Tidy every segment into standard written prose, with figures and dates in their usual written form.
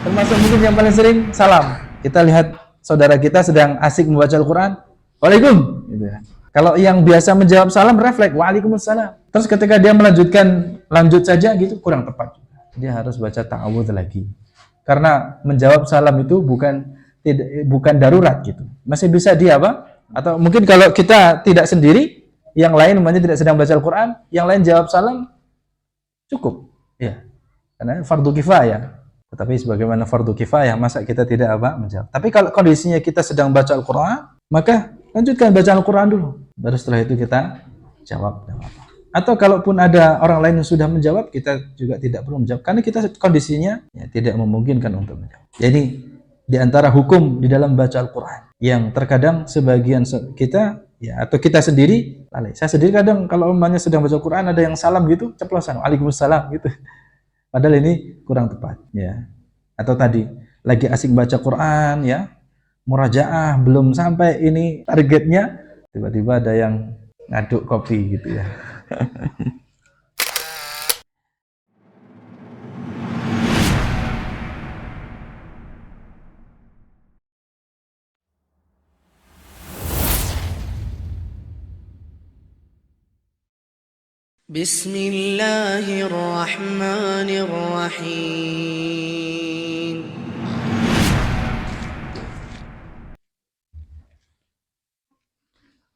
Termasuk mungkin yang paling sering salam. Kita lihat saudara kita sedang asik membaca Al-Quran, Waalaikum, gitu ya. Kalau yang biasa menjawab salam refleks, Waalaikumsalam. Terus ketika dia lanjut saja gitu, kurang tepat. Dia harus baca ta'awudz lagi. Karena menjawab salam itu bukan darurat gitu. Masih bisa dia apa? Atau mungkin kalau kita tidak sendiri, yang lain umpamanya tidak sedang baca Al-Quran, yang lain jawab salam, cukup. Ya. Karena fardu kifayah. Tetapi sebagaimana fardu kifayah, masa kita tidak apa? Menjawab. Tapi kalau kondisinya kita sedang baca Al-Quran, maka lanjutkan baca Al-Quran dulu. Baru setelah itu kita jawab. Atau kalaupun ada orang lain yang sudah menjawab, kita juga tidak perlu menjawab. Karena kita kondisinya ya, tidak memungkinkan untuk menjawab. Jadi, di antara hukum di dalam baca Al-Quran, yang terkadang sebagian kita, ya atau kita sendiri, saya sendiri kadang kalau umpamanya sedang baca Al-Quran, ada yang salam gitu, ceplosan, Waalaikumsalam gitu. Padahal ini kurang tepat, ya. Atau tadi, lagi asik baca Quran, ya, murajaah, belum sampai ini targetnya, tiba-tiba ada yang ngaduk kopi gitu ya. Bismillahirrahmanirrahim.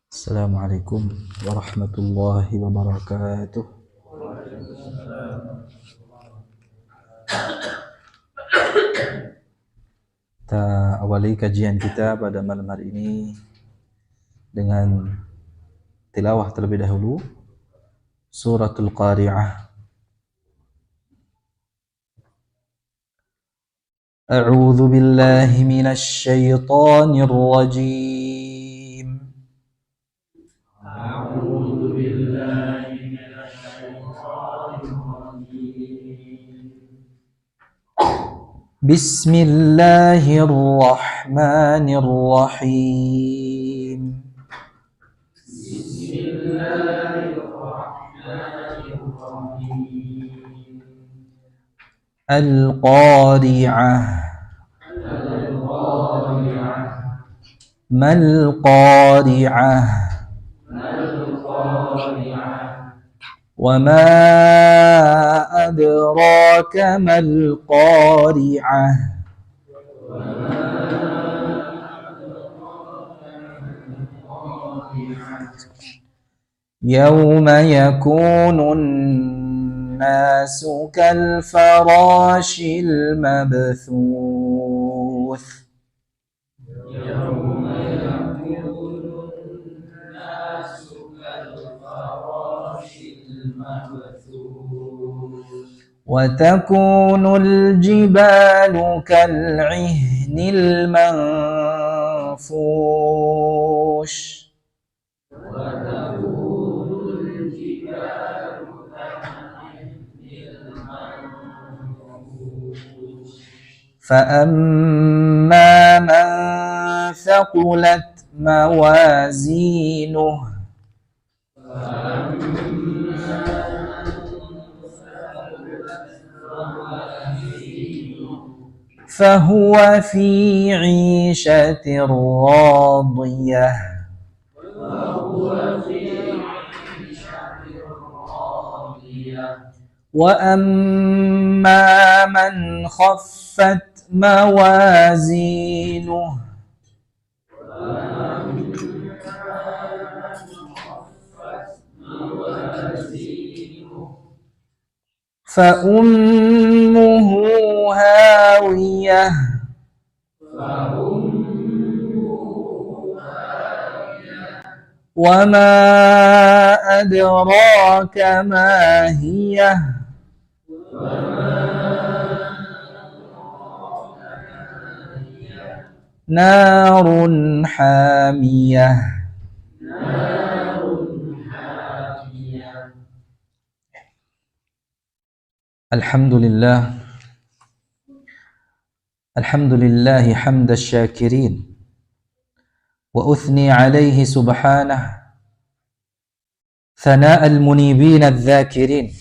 Assalamualaikum warahmatullahi wabarakatuh. Kita awali kajian kita pada malam hari ini dengan tilawah terlebih dahulu Suratul Qari'ah. A'udzu billahi minasy syaithanir rajim. A'udzu billahi minasy syaithanir rajim. Bismillahirrahmanirrahim. Al-Qari'ah. Mal-Qari'ah. Wa ma adraka mal-Qari'ah. Yawma yakunun nasu kalfarashil mabthuth. وتكون الجبال كالعهن المنفوش. فأما من ثقلت موازينه فهو في عيشة راضية. وأما من خفت موازينه فأمه هاوية. وما أدراك ما هي. نار حامية. Alhamdulillah. Alhamdulillahi hamda syakirin. Wa uthni alaihi subhanah. Thana al-munibin al-dhakirin.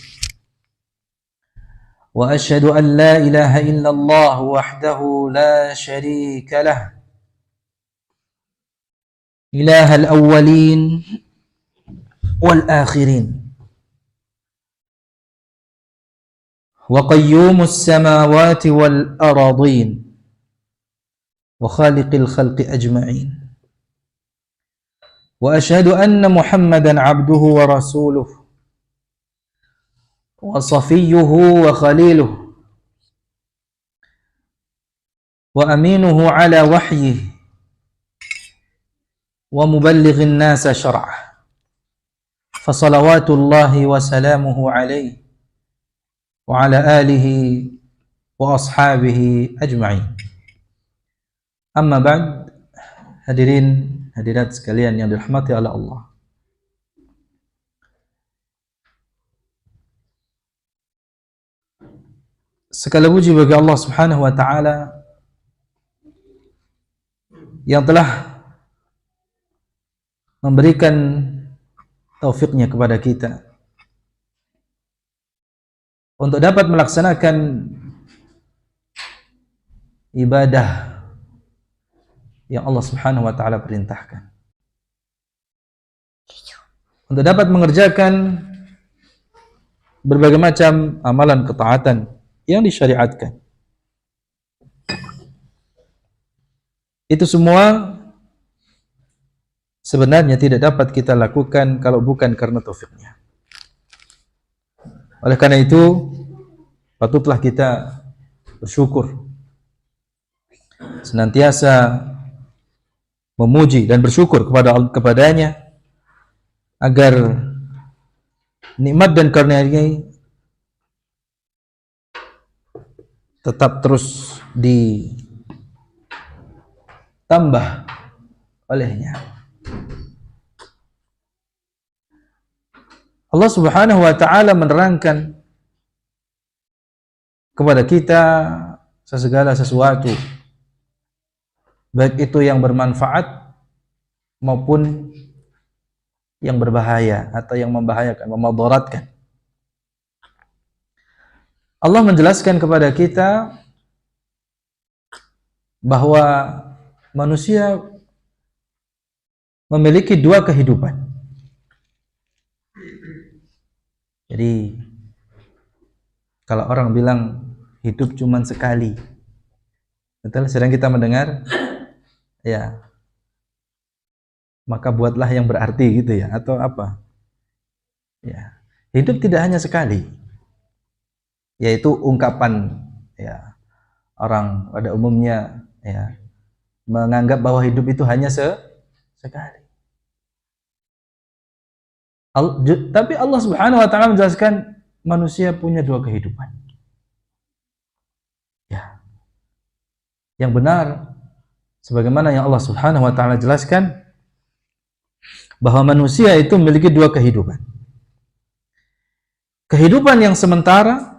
وأشهد أن لا إله إلا الله وحده لا شريك له إله الأولين والآخرين وقيوم السماوات والأراضين وخالق الخلق أجمعين وأشهد أن محمدا عبده ورسوله وصفيه وخليله وأمينه على وحيه ومبلغ الناس شرعه فصلوات الله وسلامه عليه وعلى آله وأصحابه أجمعين. Amma ba'd, hadirat sekalian yang dirahmati oleh Allah. Segala puji bagi Allah Subhanahu wa taala yang telah memberikan taufiknya kepada kita untuk dapat melaksanakan ibadah yang Allah Subhanahu wa taala perintahkan, untuk dapat mengerjakan berbagai macam amalan ketaatan yang disyariatkan. Itu semua sebenarnya tidak dapat kita lakukan kalau bukan karena taufiknya. Oleh karena itu, patutlah kita bersyukur, senantiasa memuji dan bersyukur kepadanya agar nikmat dan karunia-Nya tetap terus ditambah olehnya. Allah Subhanahu wa taala menerangkan kepada kita segala sesuatu, baik itu yang bermanfaat maupun yang berbahaya atau yang membahayakan, memudaratkan. Allah menjelaskan kepada kita bahwa manusia memiliki dua kehidupan. Jadi kalau orang bilang hidup cuma sekali, betul, sedang kita mendengar, ya, maka buatlah yang berarti gitu ya, atau apa? Ya, hidup tidak hanya sekali. Yaitu ungkapan ya orang pada umumnya ya menganggap bahwa hidup itu hanya sekali. Tapi Allah Subhanahu wa taala menjelaskan manusia punya dua kehidupan. Ya. Yang benar sebagaimana yang Allah Subhanahu wa taala jelaskan bahwa manusia itu memiliki dua kehidupan. Kehidupan yang sementara,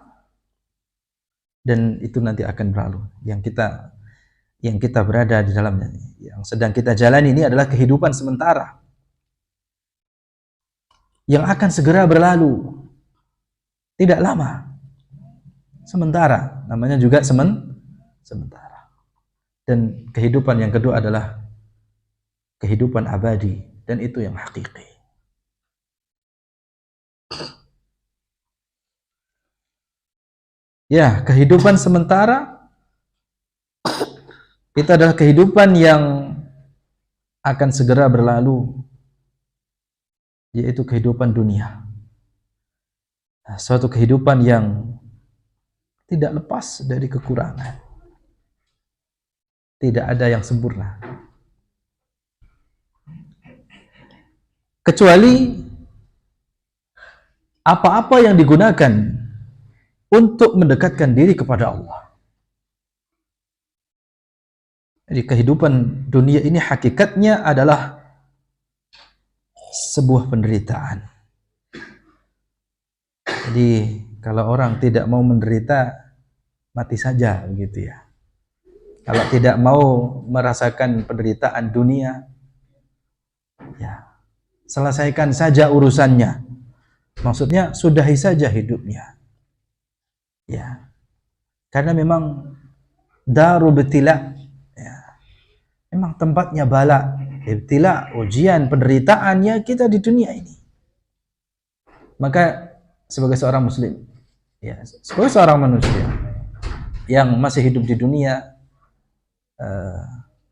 dan itu nanti akan berlalu. Yang kita berada di dalamnya, yang sedang kita jalani ini adalah kehidupan sementara yang akan segera berlalu, tidak lama, sementara, namanya juga sementara. Dan kehidupan yang kedua adalah kehidupan abadi, dan itu yang hakiki. Ya, kehidupan sementara itu adalah kehidupan yang akan segera berlalu, yaitu kehidupan dunia. Nah, suatu kehidupan yang tidak lepas dari kekurangan. Tidak ada yang sempurna. Kecuali apa-apa yang digunakan untuk mendekatkan diri kepada Allah. Jadi kehidupan dunia ini hakikatnya adalah sebuah penderitaan. Jadi kalau orang tidak mau menderita, mati saja begitu ya. Kalau tidak mau merasakan penderitaan dunia, ya selesaikan saja urusannya. Maksudnya sudahi saja hidupnya. Ya. Karena memang daru ibtila, ya, memang tempatnya bala, ibtila, ujian, penderitaan ya kita di dunia ini. Maka sebagai seorang muslim, ya, sebagai seorang manusia yang masih hidup di dunia,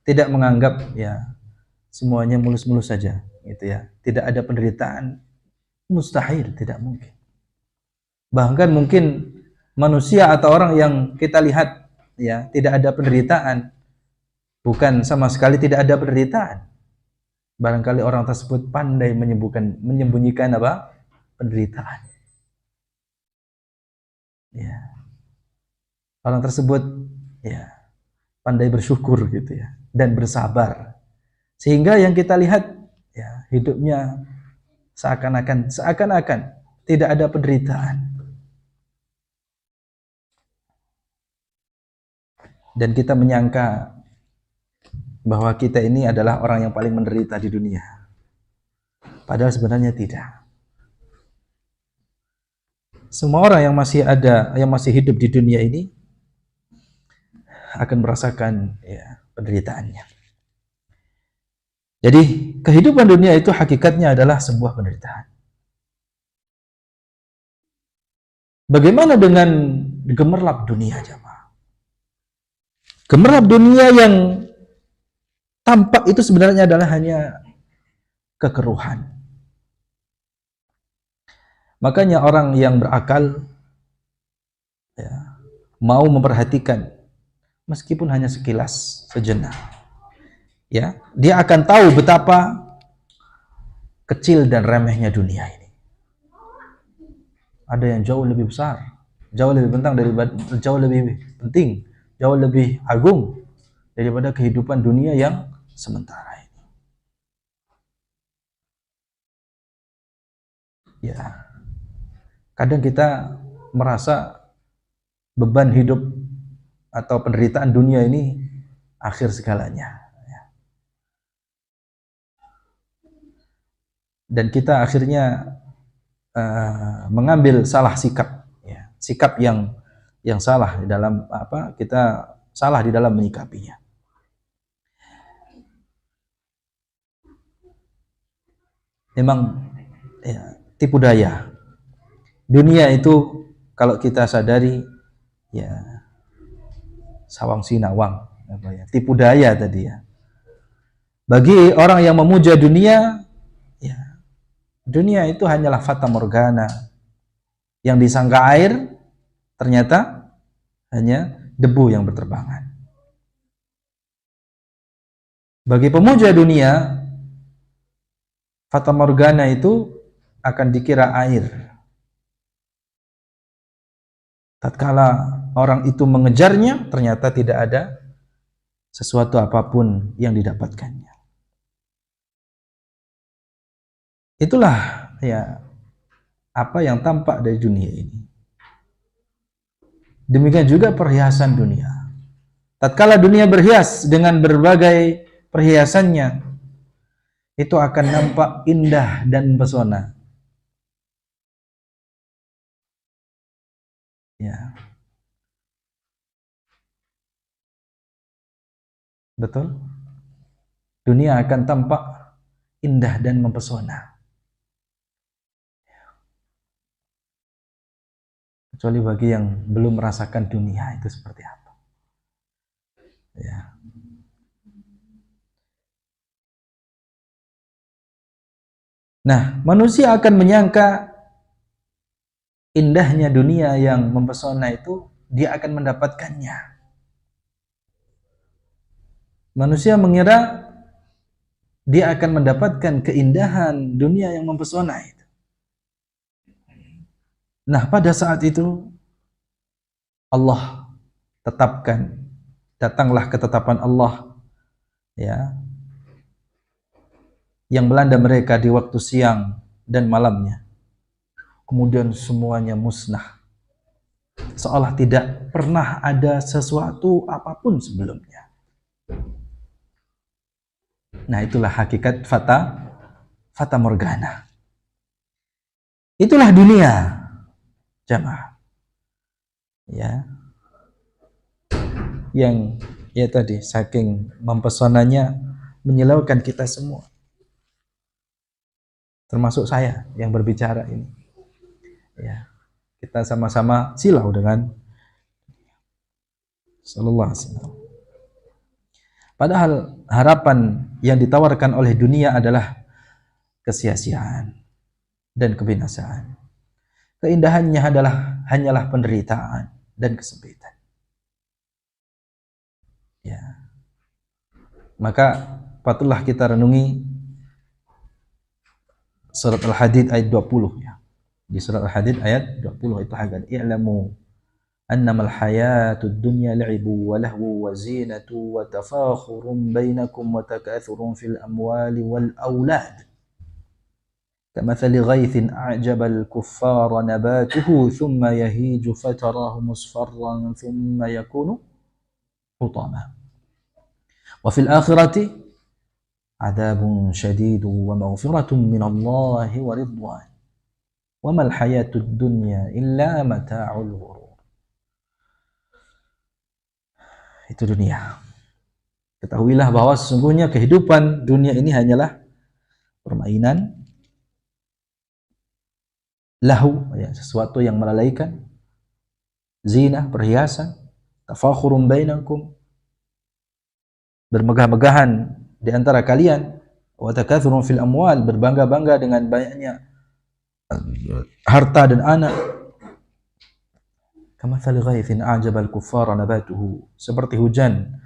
tidak menganggap ya semuanya mulus-mulus saja, gitu ya. Tidak ada penderitaan, mustahil, tidak mungkin. Bahkan mungkin manusia atau orang yang kita lihat ya tidak ada penderitaan, bukan sama sekali tidak ada penderitaan. Barangkali orang tersebut pandai menyembunyikan apa? Penderitaan. Ya. Orang tersebut ya pandai bersyukur gitu ya dan bersabar. Sehingga yang kita lihat ya hidupnya seakan-akan tidak ada penderitaan. Dan kita menyangka bahwa kita ini adalah orang yang paling menderita di dunia. Padahal sebenarnya tidak. Semua orang yang masih hidup di dunia ini akan merasakan ya, penderitaannya. Jadi kehidupan dunia itu hakikatnya adalah sebuah penderitaan. Bagaimana dengan gemerlap dunia, jamaah? Gemerlap dunia yang tampak itu sebenarnya adalah hanya kekeruhan. Makanya orang yang berakal ya, mau memperhatikan meskipun hanya sekilas, sejenak, ya, dia akan tahu betapa kecil dan remehnya dunia ini. Ada yang jauh lebih besar, jauh lebih penting, jauh lebih agung daripada kehidupan dunia yang sementara ini. Ya, kadang kita merasa beban hidup atau penderitaan dunia ini akhir segalanya. Dan kita akhirnya mengambil salah sikap, ya, sikap yang salah di dalam kita salah di dalam menyikapinya. Memang ya, tipu daya dunia itu kalau kita sadari ya sawang sinawang, tipu daya tadi ya. Bagi orang yang memuja dunia, ya, dunia itu hanyalah fata morgana. Yang disangka air, ternyata hanya debu yang berterbangan. Bagi pemuja dunia, fata morgana itu akan dikira air. Tatkala orang itu mengejarnya, ternyata tidak ada sesuatu apapun yang didapatkannya. Itulah ya apa yang tampak dari dunia ini. Demikian juga perhiasan dunia. Tatkala dunia berhias dengan berbagai perhiasannya, itu akan nampak indah dan pesona. Ya. Betul? Dunia akan tampak indah dan mempesona. Kecuali bagi yang belum merasakan dunia itu seperti apa. Ya. Nah, manusia akan menyangka indahnya dunia yang mempesona itu dia akan mendapatkannya. Manusia mengira dia akan mendapatkan keindahan dunia yang mempesona itu. Nah, pada saat itu Allah tetapkan, datanglah ketetapan Allah ya, yang melanda mereka di waktu siang dan malamnya. Kemudian semuanya musnah, seolah tidak pernah ada sesuatu apapun sebelumnya. Nah, itulah hakikat fata morgana. Itulah dunia, jamaah. Ya. yang ya tadi saking mempesonanya menyilaukan kita semua, termasuk saya yang berbicara ini. Ya, kita sama-sama silau dengan sallallahu alaihi wasallam. Padahal harapan yang ditawarkan oleh dunia adalah kesia-siaan dan kebinasaan. Keindahannya hanyalah penderitaan dan kesempitan. Ya. Maka patutlah kita renungi surat Al-Hadid ayat 20 ya. Di surat Al-Hadid ayat 20 itu hagan i'lamu annamal hayatud dunya la'ibu wa lahwu wa zinatu wa tafakhurun bainakum wa takathurun fil amwali wal aulad kamathali ghaithin a'jabal kuffara nabatuhu thumma yahiju fatarahu musfarran thumma yakunu hutama wa fil akhirati adabun syadid wa maghfiratun minallahi wa ridwan wa mal hayatud dunya illa mata'ul ghurur. Itu dunia. Ketahuilah bahwa sesungguhnya kehidupan dunia ini hanyalah permainan, lahu, ya, sesuatu yang melalaikan, zina, perhiasan, tafakhurun bainakum, bermegah-megahan di antara kalian, wa takathurun fil amwal, berbangga-bangga dengan banyaknya harta dan anak. Kamathali ghaithin a'jabal kuffara nabatuhu, seperti hujan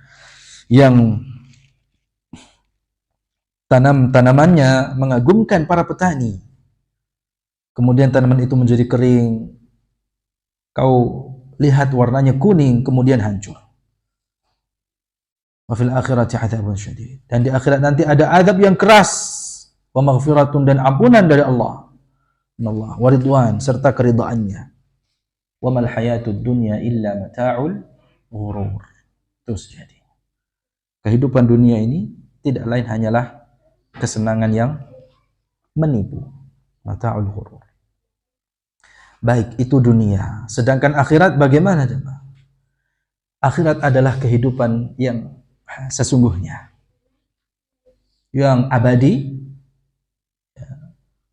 yang tanamannya mengagumkan para petani. Kemudian tanaman itu menjadi kering. Kau lihat warnanya kuning, kemudian hancur. Wa fil akhirati adzabun syadid. Dan di akhirat nanti ada azab yang keras. Wa maghfiratun, dan ampunan dari Allah. Allah wa ridwan, serta keridhaannya. Wa mal hayatud dunya illa mata'ul ghurur. Terus jadi. Kehidupan dunia ini tidak lain hanyalah kesenangan yang menipu. Mata'ul ghurur. Baik, itu dunia. Sedangkan akhirat bagaimana, jemaah? Akhirat adalah kehidupan yang sesungguhnya, yang abadi,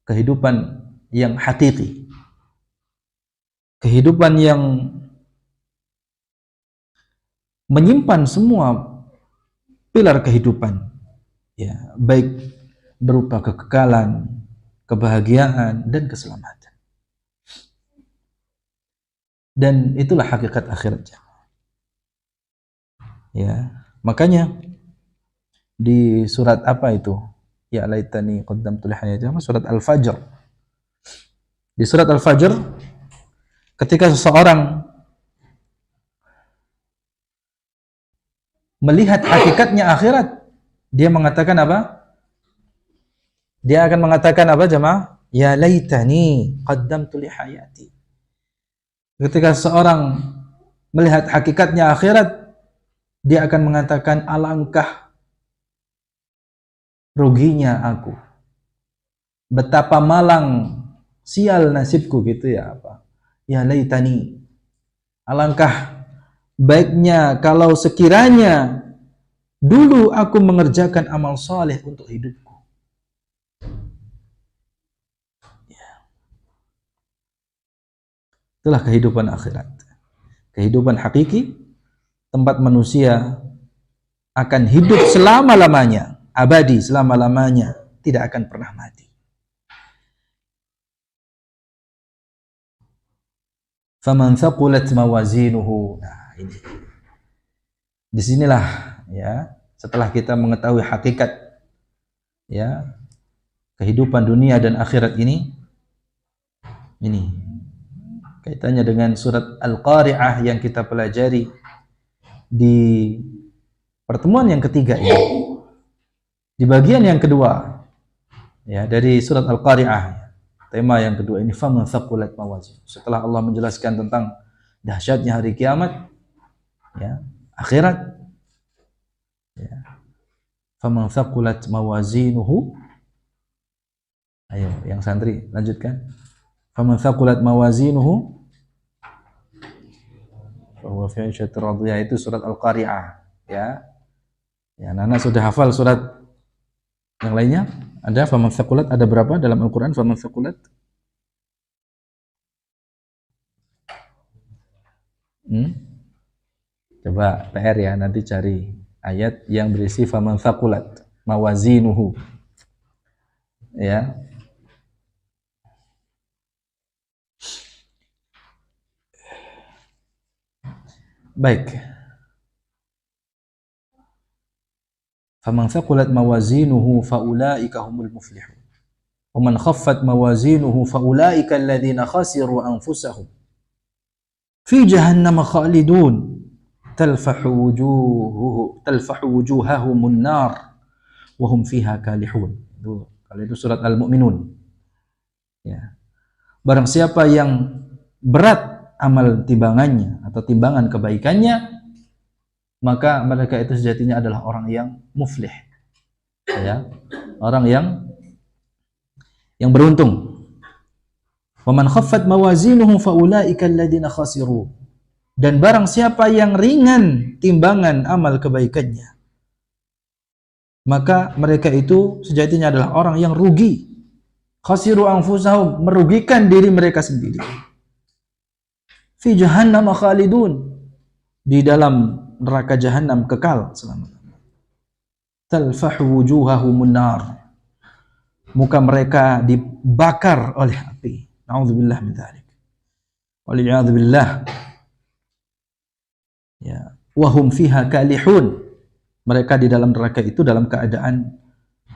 kehidupan yang hakiki, kehidupan yang menyimpan semua pilar kehidupan, ya, baik berupa kekekalan, kebahagiaan, dan keselamatan. Dan itulah hakikat akhirat. Ya, makanya di surat apa itu? Ya laitani qaddamtu li hayati, surat Al-Fajr. Di surat Al-Fajr, ketika seseorang melihat hakikatnya akhirat, dia mengatakan apa? Dia akan mengatakan apa, jemaah? Ya laitani qaddamtu li hayati. Ketika seseorang melihat hakikatnya akhirat, dia akan mengatakan, alangkah ruginya aku. Betapa malang, sial nasibku, gitu ya apa? Ya laitani. Alangkah baiknya kalau sekiranya dulu aku mengerjakan amal saleh untuk hidupku. Itulah kehidupan akhirat. Kehidupan hakiki, tempat manusia akan hidup selama-lamanya, abadi selama-lamanya, tidak akan pernah mati. Faman thaqulat mawazinuhu. Nah, ini. Disinilah, ya, setelah kita mengetahui hakikat, ya, kehidupan dunia dan akhirat ini kaitannya dengan surat Al-Qari'ah yang kita pelajari di pertemuan yang ketiga ini. Di bagian yang kedua, ya, dari surat Al-Qari'ah, tema yang kedua ini, faman thaqulat mawazin. Setelah Allah menjelaskan tentang dahsyatnya hari kiamat, ya, akhirat, ya, faman thaqulat mawazinuhu. Ayo, yang santri lanjutkan. Faman thaqulat mawazinuhu fahuwa wa fi 'ishatir radiyah itu surat Al-Qari'ah ya. Ya, Nana sudah hafal surat yang lainnya? Ada faman thaqulat, ada berapa dalam Al-Qur'an faman thaqulat? Coba PR ya, nanti cari ayat yang berisi faman thaqulat mawazinuhu. Ya. Baik. Faman thaqulat mawazinuhu faulaika humul muflihun. Wa man khaffat mawazinuhu faulaika alladhina khasiru anfusahum fi jahannam khalidun talfahu wujuhahumun nar wa hum fiha kalihun. Kalau itu surat Al-Mu'minun. Ya. Barang siapa yang berat amal timbangannya atau timbangan kebaikannya, maka mereka itu sejatinya adalah orang yang muflih, ya, orang yang beruntung. Waman khaffat mawazinuhu faulaika alladziina khasiru. Dan barang siapa yang ringan timbangan amal kebaikannya, maka mereka itu sejatinya adalah orang yang rugi. Khasiru anfusahum, merugikan diri mereka sendiri. Fi jahannam khalidun, di dalam neraka jahanam kekal selama-lamanya. Talfahu wujuhahumun nar, muka mereka dibakar oleh api. Na'udzubillah min dzalik. Wal'iyadzubillah. Ya, wa hum fiha kalihun. Mereka di dalam neraka itu dalam keadaan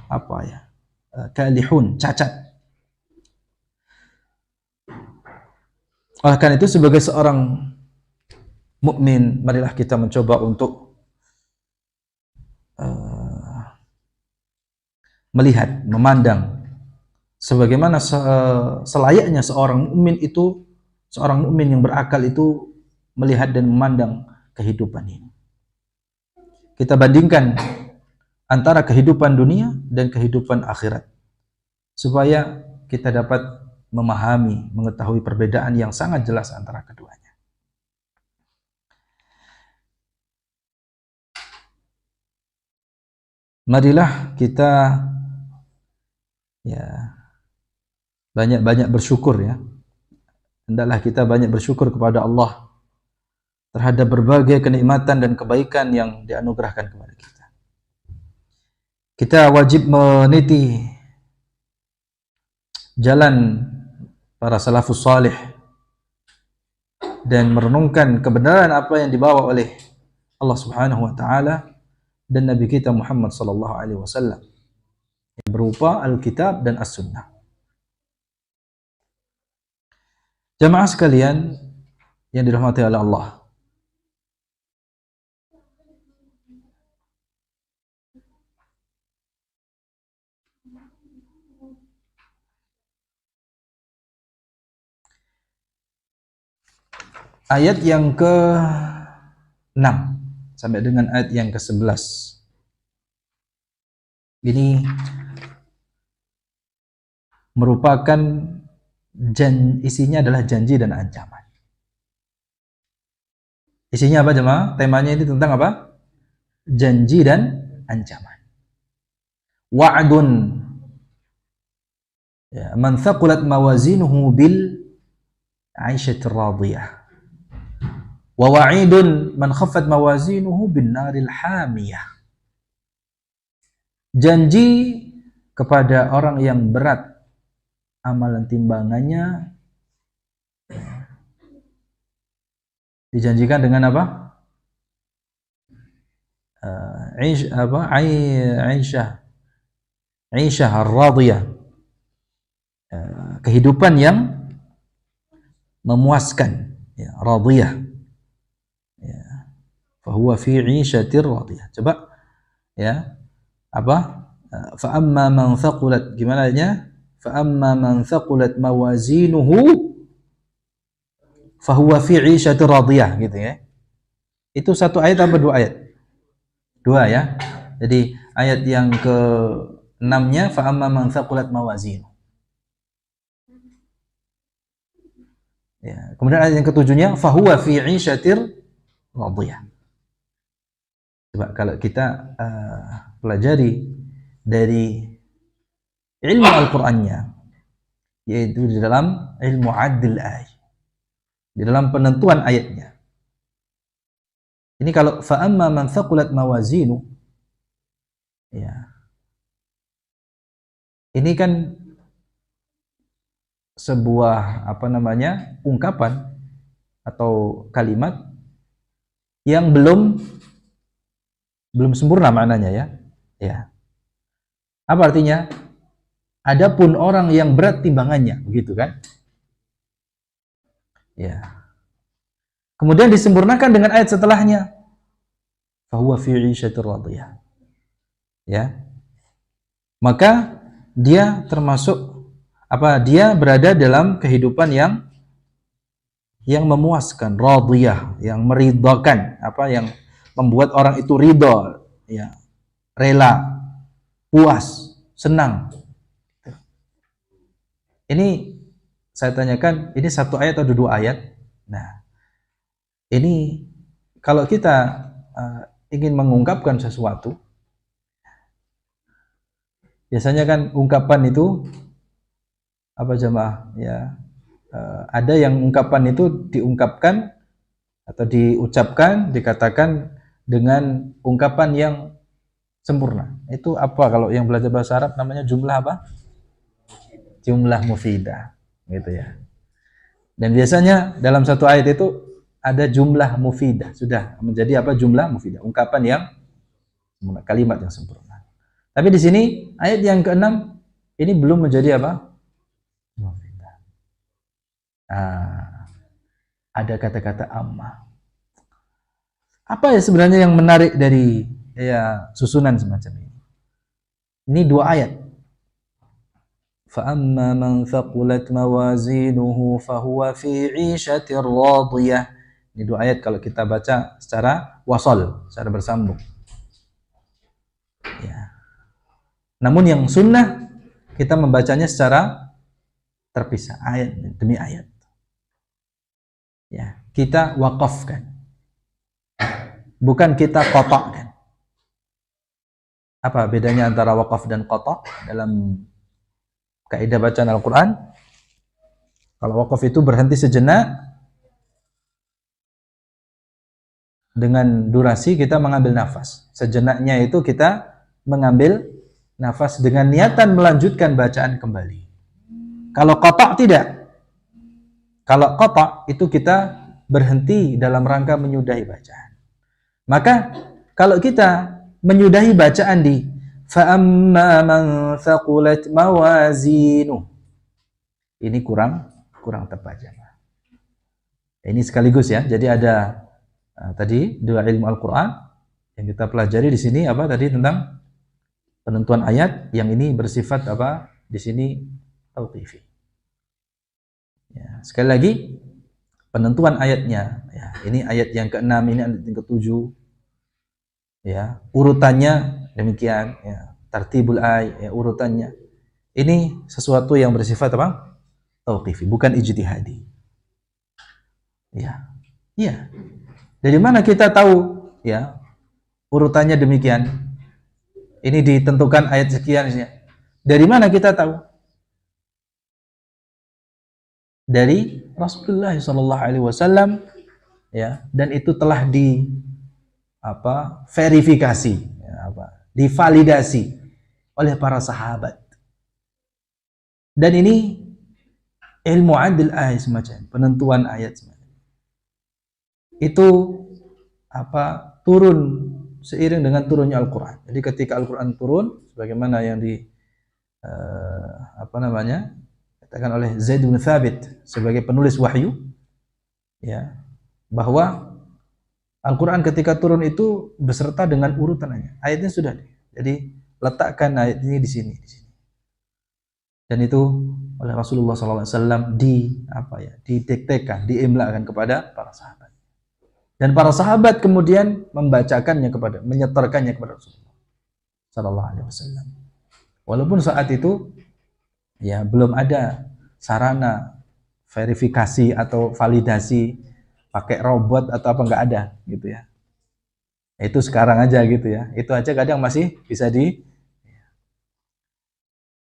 apa ya? Kalihun, cacat. Oleh karena itu sebagai seorang mukmin, marilah kita mencoba untuk melihat, memandang sebagaimana selayaknya seorang mukmin itu, seorang mukmin yang berakal itu melihat dan memandang kehidupan ini. Kita bandingkan antara kehidupan dunia dan kehidupan akhirat supaya kita dapat memahami, mengetahui perbedaan yang sangat jelas antara keduanya. Marilah kita ya banyak-banyak bersyukur ya. Hendaklah kita banyak bersyukur kepada Allah terhadap berbagai kenikmatan dan kebaikan yang dianugerahkan kepada kita. Kita wajib meniti jalan para salafus salih dan merenungkan kebenaran apa yang dibawa oleh Allah Subhanahu wa taala dan Nabi kita Muhammad sallallahu alaihi wasallam yang berupa Alkitab dan As-Sunnah. Jamaah sekalian yang dirahmati oleh Allah, ayat yang ke-6 sampai dengan ayat yang ke-11 ini merupakan isinya adalah janji dan ancaman. Isinya apa jemaah? Temanya ini tentang apa? Janji dan ancaman. Wa'dun, ya, man thaqulat mawazinuhu bil 'aishatir radiyah. Wa wa'idun man khaffat mawazinuhu bin naril hamiyah. Janji kepada orang yang berat amalan timbangannya, dijanjikan dengan apa? Aisyah ar-radiyah, kehidupan yang memuaskan, ya, radiyah. Ya. Fahuwa fi 'ishatir radiyah. Coba ya, apa? Fa amma man thaqulat, gimana nya? Fa amma man thaqulat mawazinuhu fahuwa fi 'ishatir radiyah, gitu ya. Itu satu ayat apa dua ayat? Dua ya. Jadi ayat yang ke-6-nya fa amma man thaqulat mawazinuhu. Ya, kemudian ayat yang ke-7-nya fahuwa fi 'ishatir radiyah. Coba kalau kita pelajari dari ilmu Al-Qur'annya, yaitu di dalam ilmu adil ayat, di dalam penentuan ayatnya. Ini kalau fa amma man thaqulat mawazinu, ya. Ini kan sebuah ungkapan atau kalimat yang belum sempurna maknanya ya. Ya. Apa artinya? Adapun orang yang berat timbangannya, begitu kan? Ya. Kemudian disempurnakan dengan ayat setelahnya. Fahuwa fi 'ishatir radiyah. Ya. Maka dia termasuk dia berada dalam kehidupan yang memuaskan, radiyah, yang meridhakan, yang membuat orang itu ridha, ya, rela, puas, senang. Ini saya tanyakan, ini satu ayat atau dua ayat? Nah, ini kalau kita ingin mengungkapkan sesuatu, biasanya kan ungkapan itu apa jemaah? Ya, ada yang ungkapan itu diungkapkan atau diucapkan, dikatakan dengan ungkapan yang sempurna. Itu apa kalau yang belajar bahasa Arab namanya jumlah apa? Jumlah mufidah, gitu ya. Dan biasanya dalam satu ayat itu ada jumlah mufidah, sudah menjadi apa? Jumlah mufidah, ungkapan yang sempurna, kalimat yang sempurna. Tapi di sini ayat yang ke-6 ini belum menjadi apa? Mufidah. Ada kata-kata amma. Apa ya sebenarnya yang menarik dari susunan semacam ini? Ini dua ayat. فَأَمَّا مَنْ ثَقُلَتْ مَوَازِينُهُ فَهُوَ فِي عِيشَةٍ رَاضِيَةٍ. Ini dua ayat kalau kita baca secara wasal, secara bersambung. Ya. Namun yang sunnah kita membacanya secara terpisah, ayat demi ayat. Ya, kita wakafkan. Bukan kita qata'kan. Apa bedanya antara wakaf dan qata' dalam kaidah bacaan Al-Quran? Kalau wakaf itu berhenti sejenak, dengan durasi kita mengambil nafas. Sejenaknya itu kita mengambil nafas dengan niatan melanjutkan bacaan kembali. Kalau qata' tidak. Kalau qata' itu kita berhenti dalam rangka menyudahi bacaan. Maka kalau kita menyudahi bacaan di فَأَمَّا مَنْ ثَقُلَتْ مَوَازِينُهُ, ini kurang tepat. Ini sekaligus ya. Jadi ada tadi dua ilmu Al-Quran yang kita pelajari di sini tadi tentang penentuan ayat, yang ini bersifat di sini tauqifi. Ya, sekali lagi penentuan ayatnya. Ya, ini ayat yang ke-6, ini ayat yang ke-7. Ya, urutannya demikian, ya, tartibul ayat, ya, urutannya. Ini sesuatu yang bersifat tauqifi, bukan ijtihadi. Ya. Iya. Dari mana kita tahu ya urutannya demikian? Ini ditentukan ayat sekian. Dari mana kita tahu? Dari Rasulullah SAW, ya, dan itu telah verifikasi, ya, divalidasi oleh para sahabat. Dan ini ilmu adil ayat semacam, penentuan ayat semacam itu turun seiring dengan turunnya Al-Quran. Jadi ketika Al-Quran turun, sebagaimana yang katakan oleh Zaid bin Thabit sebagai penulis wahyu, ya, bahwa Al-Quran ketika turun itu beserta dengan urutannya. Ayatnya sudah. Jadi letakkan ayat ini di sini. Dan itu oleh Rasulullah SAW didiktekan, diimlakan kepada para sahabat. Dan para sahabat kemudian menyetorkannya kepada Rasulullah SAW. Walaupun saat itu ya belum ada sarana verifikasi atau validasi pakai robot atau apa, nggak ada gitu ya. Itu sekarang aja gitu ya. Itu aja kadang masih bisa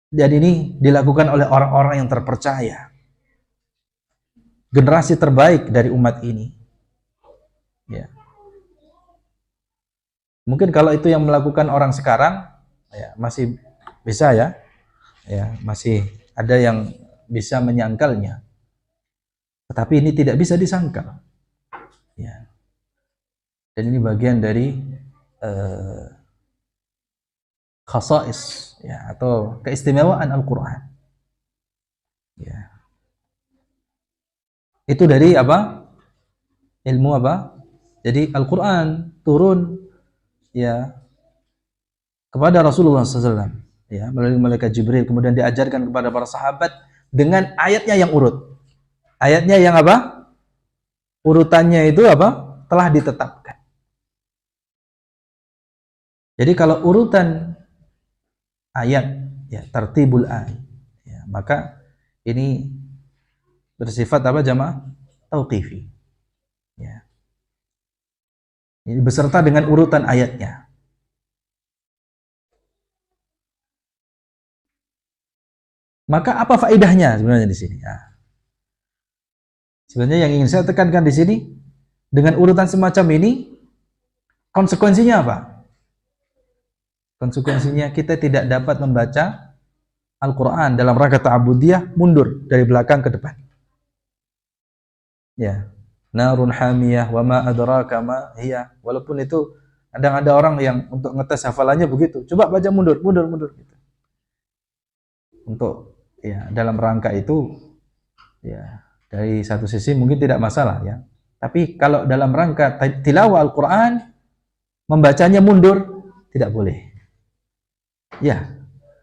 dan ini dilakukan oleh orang-orang yang terpercaya. Generasi terbaik dari umat ini. Ya. Mungkin kalau itu yang melakukan orang sekarang, ya masih bisa ya. Ya, masih ada yang bisa menyangkalnya. Tetapi ini tidak bisa disangkal. Ya. Dan ini bagian dari khasais ya, atau keistimewaan Al-Qur'an. Ya. Itu dari apa? Ilmu apa? Jadi Al-Qur'an turun ya kepada Rasulullah SAW ya melalui malaikat Jibril, kemudian diajarkan kepada para sahabat dengan ayatnya yang urut. Ayatnya yang apa? Urutannya itu apa? Telah ditetapkan. Jadi kalau urutan ayat ya tertibul ayat ya, maka ini bersifat apa jamaah? Tauqifi. Ya. Ini beserta dengan urutan ayatnya. Maka apa faedahnya sebenarnya di sini? Ya. Sebenarnya yang ingin saya tekankan di sini, dengan urutan semacam ini, konsekuensinya apa? Konsekuensinya kita tidak dapat membaca Al-Quran dalam rangka ta'abudiyah mundur dari belakang ke depan. Ya, narun hamiyah wa ma adraka ma hiya. Walaupun itu kadang ada orang yang untuk ngetes hafalannya begitu. Coba baca mundur gitu. Untuk ya dalam rangka itu ya dari satu sisi mungkin tidak masalah ya. Tapi kalau dalam rangka tilawah Al-Quran, membacanya mundur tidak boleh. Ya,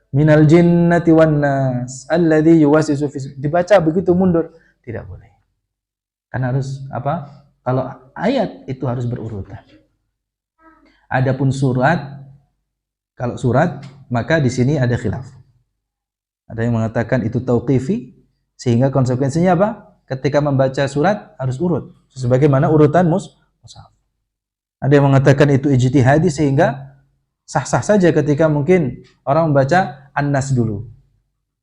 minal jinnati wan nas alladzi yuwaswisu fi, dibaca begitu mundur tidak boleh. Karena harus apa? Kalau ayat itu harus berurutan. Adapun surat, kalau surat maka di sini ada khilaf. Ada yang mengatakan itu tauqifi, sehingga konsekuensinya apa? Ketika membaca surat harus urut sebagaimana urutan mushaf. Ada yang mengatakan itu ijtihadi, sehingga sah-sah saja ketika mungkin orang membaca An-Nas dulu,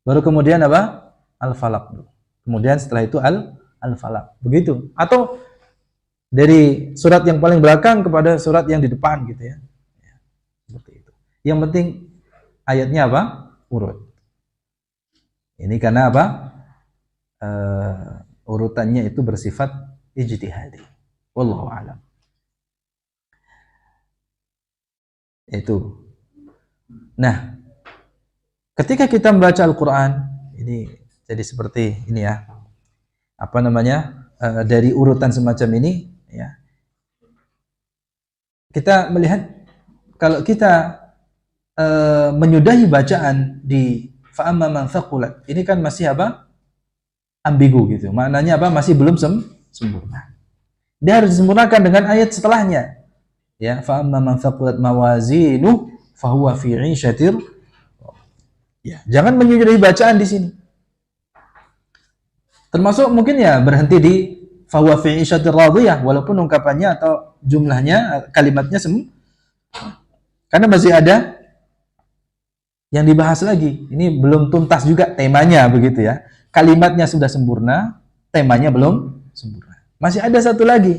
baru kemudian apa? Al-Falaq dulu, kemudian setelah itu Al-Falaq, begitu. Atau dari surat yang paling belakang kepada surat yang di depan gitu ya. Ya, seperti itu. Yang penting ayatnya apa? Urut. Ini karena apa? Urutannya itu bersifat ijtihadi. Wallahu a'lam. Itu. Nah, ketika kita membaca Al-Quran, ini jadi seperti ini ya. Apa namanya? Dari urutan semacam ini, ya. Kita melihat kalau kita menyudahi bacaan di fa'amma man thaqulat, ini kan masih apa? Ambigu gitu. Maknanya apa? Masih belum sempurna. Dia harus disempurnakan dengan ayat setelahnya. Ya, fa amma man thaqulat mawazinu fahuwa fi 'ishatir. Ya, jangan menyudahi bacaan di sini. Termasuk mungkin ya berhenti di fahuwa fi 'ishatir radiyah, walaupun ungkapannya atau jumlahnya, kalimatnya karena masih ada yang dibahas lagi. Ini belum tuntas juga temanya begitu ya. Kalimatnya sudah sempurna, temanya belum sempurna. Masih ada satu lagi.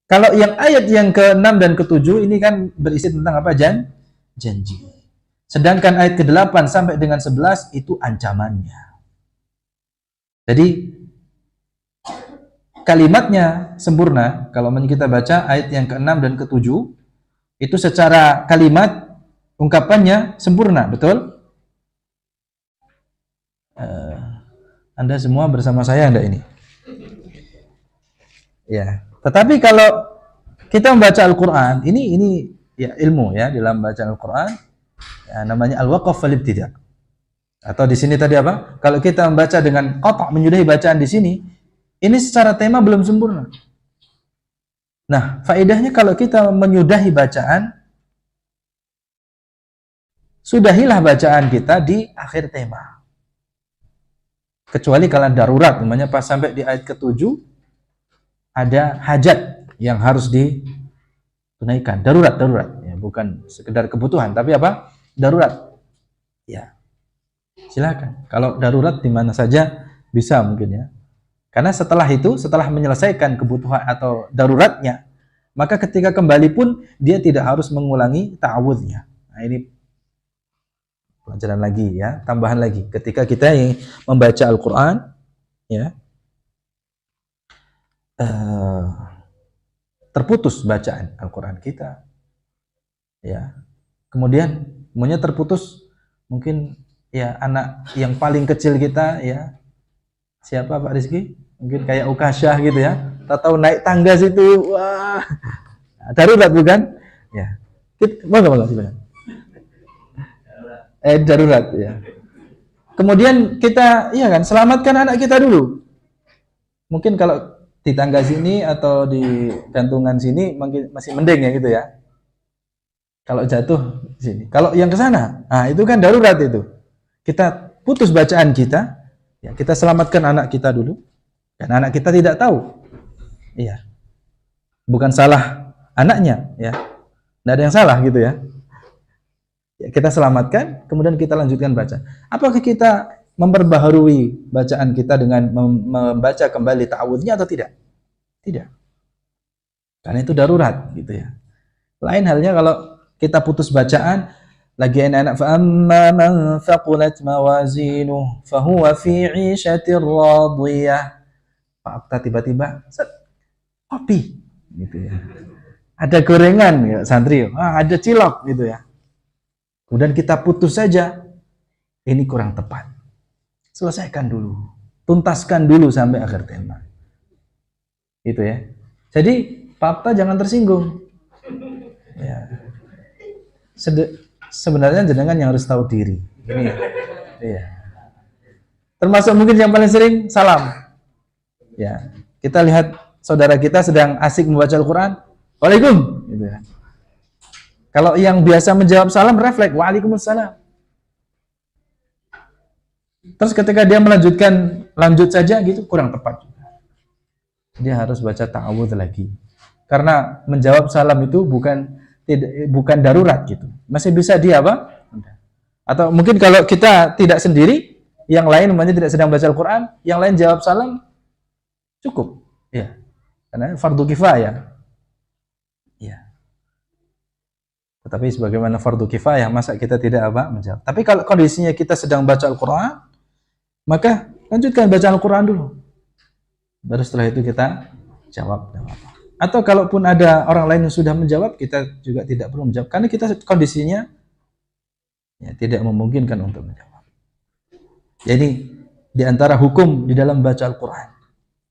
Kalau yang ayat yang ke-6 dan ke-7 ini kan berisi tentang apa? Janji. Sedangkan ayat ke-8 sampai dengan 11 itu ancamannya. Jadi kalimatnya sempurna. Kalau kita baca ayat yang ke-6 dan ke-7 itu secara kalimat ungkapannya sempurna, betul? Anda semua bersama saya enggak ini? Ya. Tetapi kalau kita membaca Al-Quran, ini ya ilmu ya dalam bacaan Al-Quran, ya, namanya al-waqaf wal ibtida'. Atau di sini tadi apa? Kalau kita membaca dengan qata', menyudahi bacaan di sini, ini secara tema belum sempurna. Nah, faedahnya kalau kita menyudahi bacaan, sudahilah bacaan kita di akhir tema. Kecuali kalau darurat, namanya pas sampai di ayat ke-7, ada hajat yang harus ditunaikan, darurat ya, bukan sekedar kebutuhan tapi apa? Darurat. Ya. Silakan. Kalau darurat di mana saja bisa mungkin ya. Karena setelah itu, setelah menyelesaikan kebutuhan atau daruratnya, maka ketika kembali pun dia tidak harus mengulangi ta'awudnya. Nah, ini pelajaran lagi ya, tambahan lagi. Ketika kita yang membaca Al-Qur'an ya, terputus bacaan Al-Qur'an kita. Ya. Kemudian maunya terputus mungkin ya anak yang paling kecil kita ya. Siapa Pak Rizky? Mungkin kayak Ukasyah gitu ya. Tahu naik tangga situ, wah. Darurat bukan? Ya. Bagaimana silakan. Darurat ya. Kemudian kita iya kan, selamatkan anak kita dulu. Mungkin kalau di tangga sini atau di gantungan sini mungkin masih mending ya gitu ya. Kalau jatuh di sini. Kalau yang ke sana, nah itu kan darurat itu. Kita putus bacaan kita, ya, kita selamatkan anak kita dulu. Dan anak kita tidak tahu. Iya. Bukan salah anaknya, ya. Tidak ada yang salah gitu ya. Ya, kita selamatkan, kemudian kita lanjutkan baca. Apakah kita memperbaharui bacaan kita dengan membaca kembali ta'awudnya atau tidak? Tidak. Karena itu darurat gitu ya. Lain halnya kalau kita putus bacaan lagi enak-enak, fa amma man thaqulat mawazinuhu fahuwa fi 'ishatir radiyah. Pak tiba-tiba kopi gitu ya. Ada gorengan ya santri, ada cilok gitu ya. Kemudian kita putus saja. Ini kurang tepat. Selesaikan dulu. Tuntaskan dulu sampai akhir tema. Gitu ya. Jadi Pak jangan tersinggung. Ya. Sebenarnya jenengan yang harus tahu diri. Ini ya. Iya. Termasuk mungkin yang paling sering salam. Ya, kita lihat saudara kita sedang asik membaca Al-Quran, Waalaikum, gitu ya. Kalau yang biasa menjawab salam refleks, Waalaikumsalam. Terus ketika dia lanjut saja gitu, kurang tepat juga. Dia harus baca ta'awudz lagi. Karena menjawab salam itu bukan darurat gitu. Masih bisa dia apa? Atau mungkin kalau kita tidak sendiri, yang lain namanya tidak sedang baca Al-Quran, yang lain jawab salam, cukup, ya, karena fardu kifayah, ya. Tetapi sebagaimana fardu kifayah, masa kita tidak apa menjawab. Tapi kalau kondisinya kita sedang baca Al-Quran, maka lanjutkan baca Al-Quran dulu. Baru setelah itu kita jawab. Atau kalaupun ada orang lain yang sudah menjawab, kita juga tidak perlu menjawab, karena kita kondisinya ya, tidak memungkinkan untuk menjawab. Jadi di antara hukum di dalam baca Al-Quran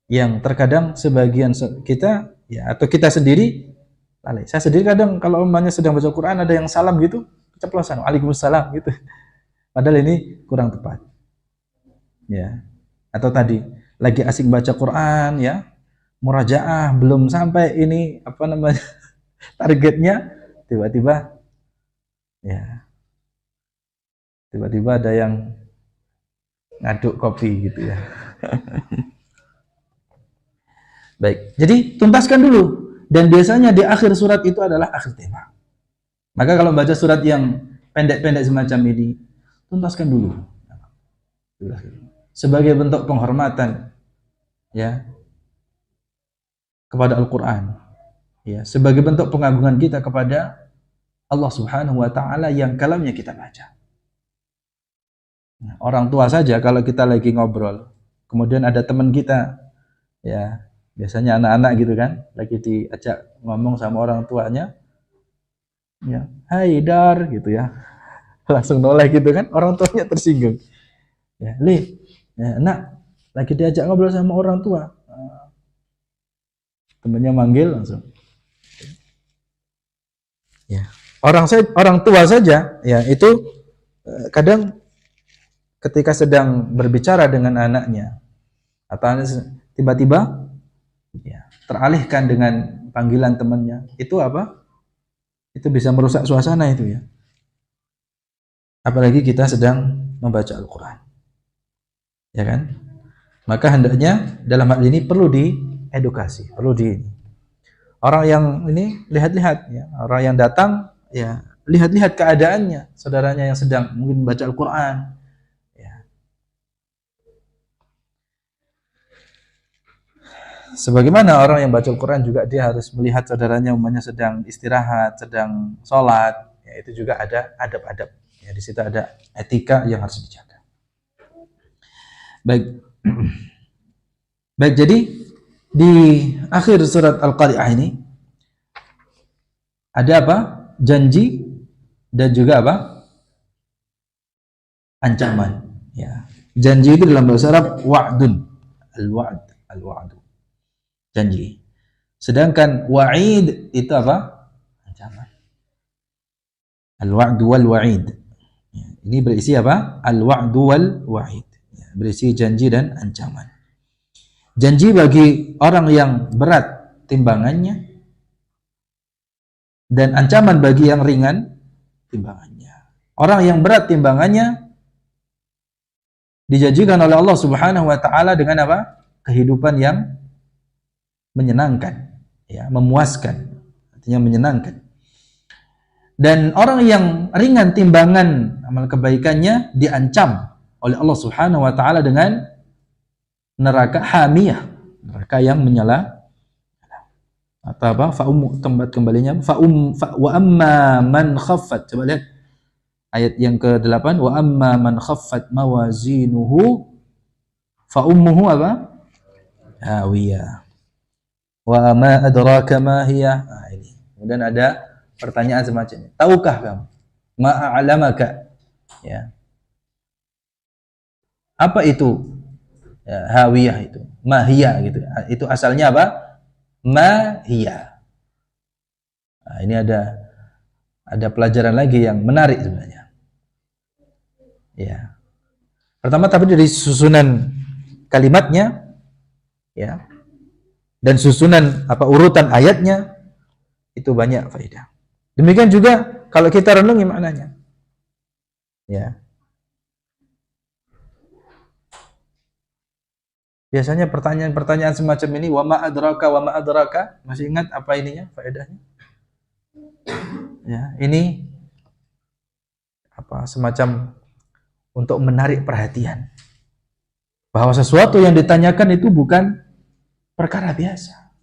yang terkadang sebagian kita ya atau kita sendiri lalai. Saya sendiri kadang kalau umpamanya sedang baca Quran ada yang salam gitu, keceplosan, Waalaikumsalam gitu. Padahal ini kurang tepat. Ya. Atau tadi lagi asik baca Quran ya, murajaah belum sampai ini apa namanya targetnya, tiba-tiba ya. Tiba-tiba ada yang ngaduk kopi gitu ya. Baik, jadi tuntaskan dulu. Dan biasanya di akhir surat itu adalah akhir tema. Maka kalau baca surat yang pendek-pendek semacam ini, tuntaskan dulu. Sebagai bentuk penghormatan ya kepada Al-Quran. Ya, sebagai bentuk pengagungan kita kepada Allah Subhanahu wa taala yang kalamnya kita baca. Nah, orang tua saja kalau kita lagi ngobrol, kemudian ada teman kita ya, biasanya anak-anak gitu kan, lagi diajak ngomong sama orang tuanya, ya, hai Dar, gitu ya, langsung noleh gitu kan, orang tuanya tersinggung. Ya, Li, ya, nak, lagi diajak ngobrol sama orang tua, temannya manggil langsung. Ya, orang tua saja, ya itu kadang ketika sedang berbicara dengan anaknya, atau tiba-tiba ya, teralihkan dengan panggilan temannya, itu apa? Itu bisa merusak suasana itu ya. Apalagi kita sedang membaca Al-Quran, ya kan? Maka hendaknya dalam hal ini perlu edukasi, perlu di orang yang ini lihat-lihat ya, orang yang datang ya lihat-lihat keadaannya, saudaranya yang sedang mungkin baca Al-Qur'an ya. Sebagaimana orang yang baca Al-Qur'an juga dia harus melihat saudaranya umpamanya sedang istirahat, sedang sholat, ya itu juga ada adab-adab. Ya di situ ada etika yang harus dijaga. Baik. Baik, jadi di akhir surat Al-Qari'ah ini ada apa? Janji dan juga apa? Ancaman. Ya. Janji itu dalam bahasa Arab wa'dun. Al-wa'd, al-wa'du. Janji. Sedangkan wa'id itu apa? Ancaman. Al-wa'du wal wa'id. Ya. Ini berisi apa? Al-wa'du wal wa'id. Ya. Berisi janji dan ancaman. Janji bagi orang yang berat timbangannya dan ancaman bagi yang ringan timbangannya. Orang yang berat timbangannya dijanjikan oleh Allah Subhanahu wa taala dengan apa? Kehidupan yang menyenangkan, ya, memuaskan, artinya menyenangkan. Dan orang yang ringan timbangan amal kebaikannya diancam oleh Allah Subhanahu wa taala dengan neraka hamiyah, neraka yang menyala. Atau apa? Tempat kembalinya wa amma man khaffat. Coba lihat ayat yang ke-8, wa amma man khaffat mawazinuhu fa ummuhu apa? Hawiyah. Wa ma adraka ma hiya. Nah, ini. Kemudian ada pertanyaan semacam ini. Tahukah kamu? Ma a'lamaka? Ya. Apa itu? Ya, hawiyah itu, mahiyah gitu. Itu asalnya apa? Mahiyah. Nah, ini ada pelajaran lagi yang menarik sebenarnya. Ya. Pertama tapi dari susunan kalimatnya ya. Dan susunan apa urutan ayatnya itu banyak faedah. Demikian juga kalau kita renungi maknanya. Ya. Biasanya pertanyaan-pertanyaan semacam ini, wa ma adraka, masih ingat apa ininya, faedahnya? Ya, ini apa semacam untuk menarik perhatian. Bahwa sesuatu yang ditanyakan itu bukan perkara biasa.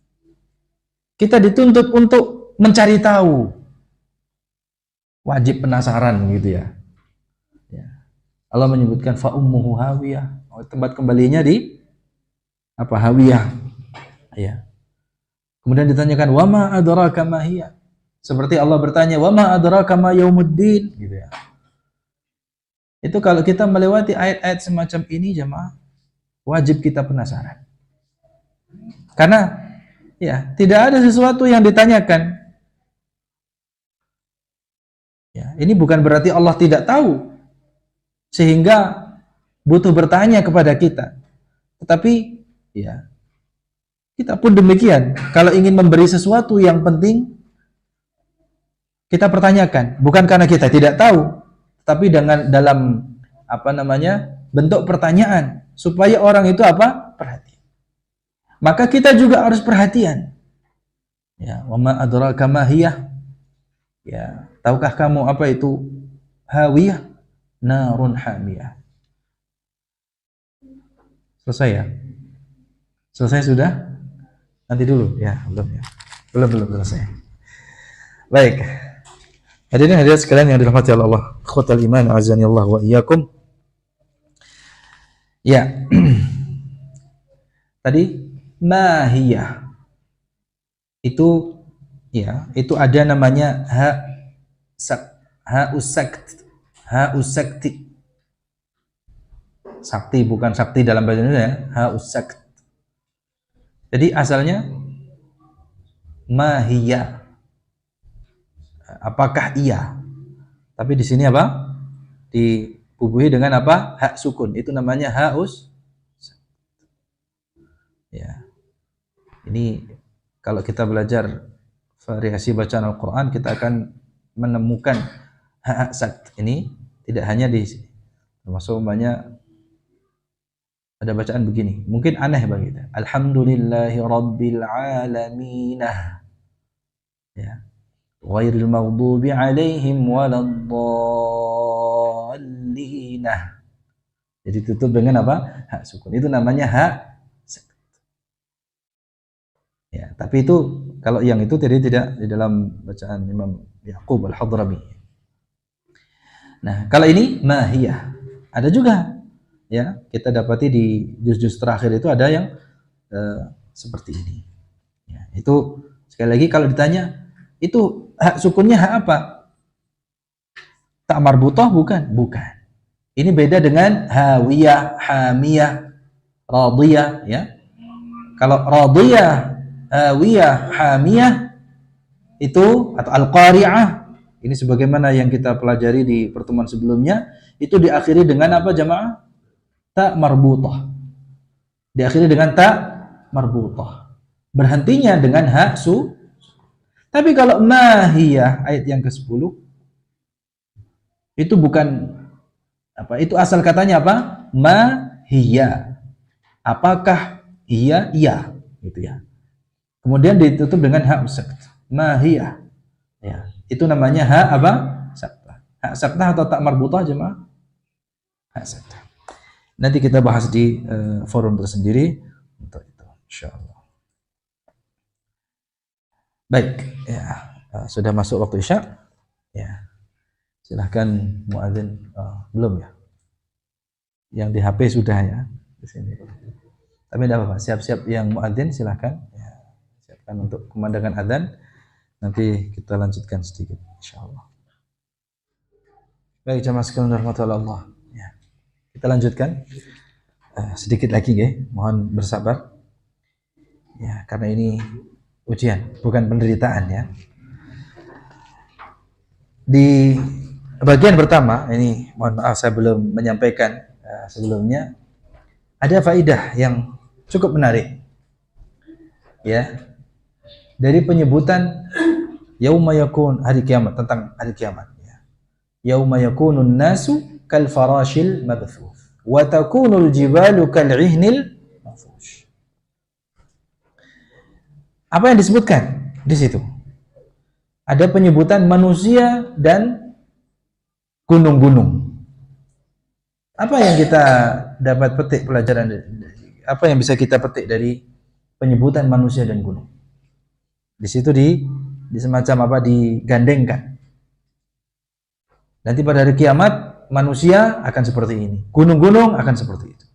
Kita dituntut untuk mencari tahu. Wajib penasaran gitu ya. Ya. Allah menyebutkan fa ummuhu hawiyah. Tempat kembalinya di apa hawiyah ya. Kemudian ditanyakan wa ma adraka ma hiya, seperti Allah bertanya wa ma adraka ma yaumuddin gitu ya. Itu kalau kita melewati ayat-ayat semacam ini jemaah, wajib kita penasaran, karena ya tidak ada sesuatu yang ditanyakan ya. Ini bukan berarti Allah tidak tahu sehingga butuh bertanya kepada kita, tetapi ya, kita pun demikian. Kalau ingin memberi sesuatu yang penting, kita pertanyakan. Bukan karena kita tidak tahu, tapi dengan dalam apa namanya bentuk pertanyaan supaya orang itu apa perhatian. Maka kita juga harus perhatian. Ya, wa ma adraka ma hiyah. Ya, tahukah kamu apa itu hawiyah? Narun hamiyah. Selesai ya? Selesai sudah? Nanti dulu ya, belum ya. Belum selesai. Baik. Hadirin hadirat sekalian yang dirahmati Allah, ikhwatal iman azani Allah wa iyyakum. Ya. Tadi mahiyah. Itu ya, itu ada namanya usakt. Sakti bukan sakti dalam bahasa Indonesia ya, usakt. Jadi asalnya mahiyah. Apakah ia? Tapi di sini apa? Dibubuhi dengan apa? Hak sukun. Itu namanya haus. Ya. Ini kalau kita belajar variasi bacaan Al-Qur'an, kita akan menemukan hak sakt ini tidak hanya di sini. Termasuk banyak Ada bacaan begini, mungkin aneh bagi kita. Alhamdulillahi rabbil alamin. Ya. Ghairil maghdubi alaihim waladdallin. Jadi tutup dengan apa? Hak sukun. Itu namanya hak. Ya, tapi itu kalau yang itu tidak di dalam bacaan Imam Yaqub Al-Hadrami. Nah, kalau ini mahiyah. Ada juga ya, kita dapati di juz-juz terakhir itu ada yang seperti ini. Ya, itu sekali lagi kalau ditanya itu hak sukunnya hak apa? Tak marbutah bukan? Bukan. Ini beda dengan hawiyah, hamiyah, radiyah ya. Kalau radiyah, hawiyah, hamiyah itu atau al-qari'ah ini sebagaimana yang kita pelajari di pertemuan sebelumnya, itu diakhiri dengan apa jamaah? Tak marbutah. Diakhiri dengan tak marbutah. Berhentinya dengan hak su. Tapi kalau mahiyah ayat yang ke-10 itu bukan apa? Itu asal katanya apa? Mahiyah. Apakah iya? Iya, gitu ya. Kemudian ditutup dengan hak sakt. Mahiyah. Ya, itu namanya hak apa? Saktah. Hak saktah atau tak marbutah jemaah? Hak saktah. Nanti kita bahas di forum tersendiri untuk itu, insyaallah. Baik, ya, sudah masuk waktu Isya. Ya. Silahkan muadzin belum ya? Yang di HP sudah ya di sini. Tapi tidak apa-apa, siap-siap yang muadzin silahkan ya, siapkan untuk kumandangkan adzan. Nanti kita lanjutkan sedikit insyaallah. Baik jamaah sekalian rahmatullah Allah. Ya. Kita lanjutkan sedikit lagi ya, mohon bersabar. Ya, karena ini ujian, bukan penderitaan ya. Di bagian pertama ini mohon maaf saya belum menyampaikan sebelumnya, ada faedah yang cukup menarik ya dari penyebutan yauma yakun, hari kiamat, tentang hari kiamat ya. Yauma yakunun nasu kal farashil mabthuth wa takunul jibalu kal ihnil manfush. Apa yang disebutkan di situ? Ada penyebutan manusia dan gunung-gunung. Apa yang kita dapat petik pelajaran? Apa yang bisa kita petik dari penyebutan manusia dan gunung? Di situ di semacam apa, digandengkan. Nanti pada hari kiamat manusia akan seperti ini, gunung-gunung akan seperti itu.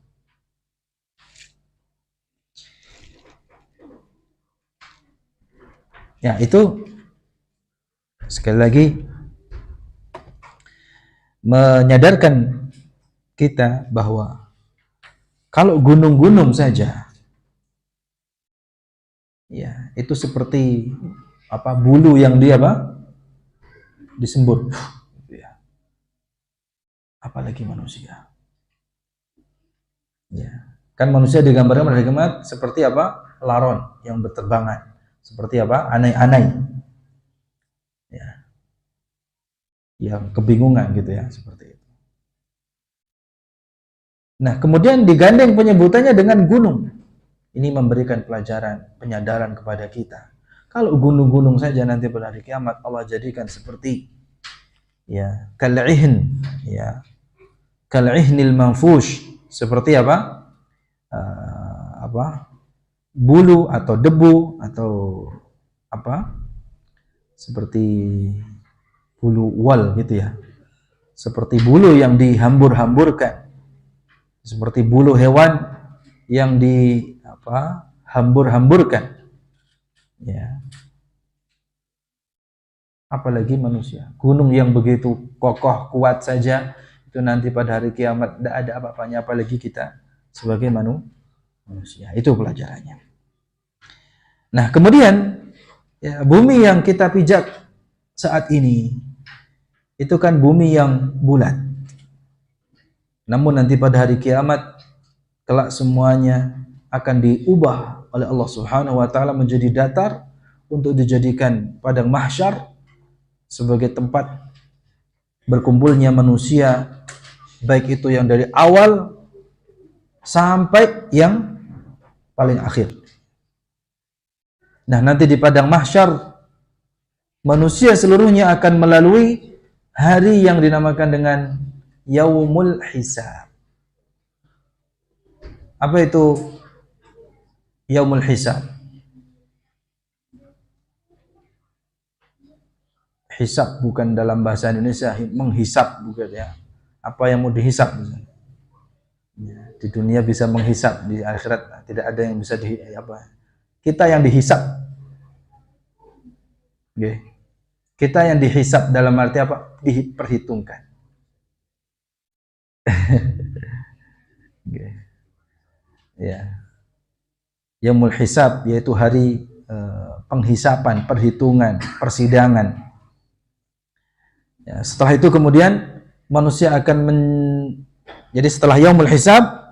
Ya, itu sekali lagi menyadarkan kita bahwa kalau gunung-gunung saja ya, itu seperti apa, bulu yang dia apa? Disembur. Ya. Apalagi manusia. Ya. Kan manusia digambarkan pada hari kiamat seperti apa? Laron yang berterbangan. Seperti apa? Anai-anai. Ya. Yang kebingungan gitu ya, seperti itu. Nah, kemudian digandeng penyebutannya dengan gunung. Ini memberikan pelajaran, penyadaran kepada kita. Kalau gunung-gunung saja nanti pada hari kiamat Allah jadikan seperti ya, kal'ihn, ya. Kal'ihnil manfush, seperti apa? Bulu atau debu atau apa? Seperti bulu wal gitu ya. Seperti bulu yang dihambur-hamburkan. Seperti bulu hewan yang hambur-hamburkan. Ya. Apalagi manusia. Gunung yang begitu kokoh kuat saja itu nanti pada hari kiamat tidak ada apa-apanya, apalagi kita sebagai manusia. Itu pelajarannya. Nah, kemudian ya, bumi yang kita pijak saat ini itu kan bumi yang bulat. Namun nanti pada hari kiamat kelak semuanya akan diubah oleh Allah Subhanahu wa taala menjadi datar untuk dijadikan padang mahsyar sebagai tempat berkumpulnya manusia, baik itu yang dari awal sampai yang paling akhir. Nah, nanti di padang mahsyar manusia seluruhnya akan melalui hari yang dinamakan dengan Yaumul Hisab. Apa itu Yaumul Hisab? Hisab bukan dalam bahasa Indonesia menghisap, bukan ya. Apa yang mau dihisap? Ya, di dunia bisa menghisap, di akhirat tidak ada yang bisa kita yang dihisap. Okay. Kita yang dihisap dalam arti apa? Diperhitungkan. Okay. Ya. Yaumul Hisab yaitu hari penghisapan, perhitungan, persidangan. Ya, setelah itu kemudian manusia akan jadi setelah Yaumul Hisab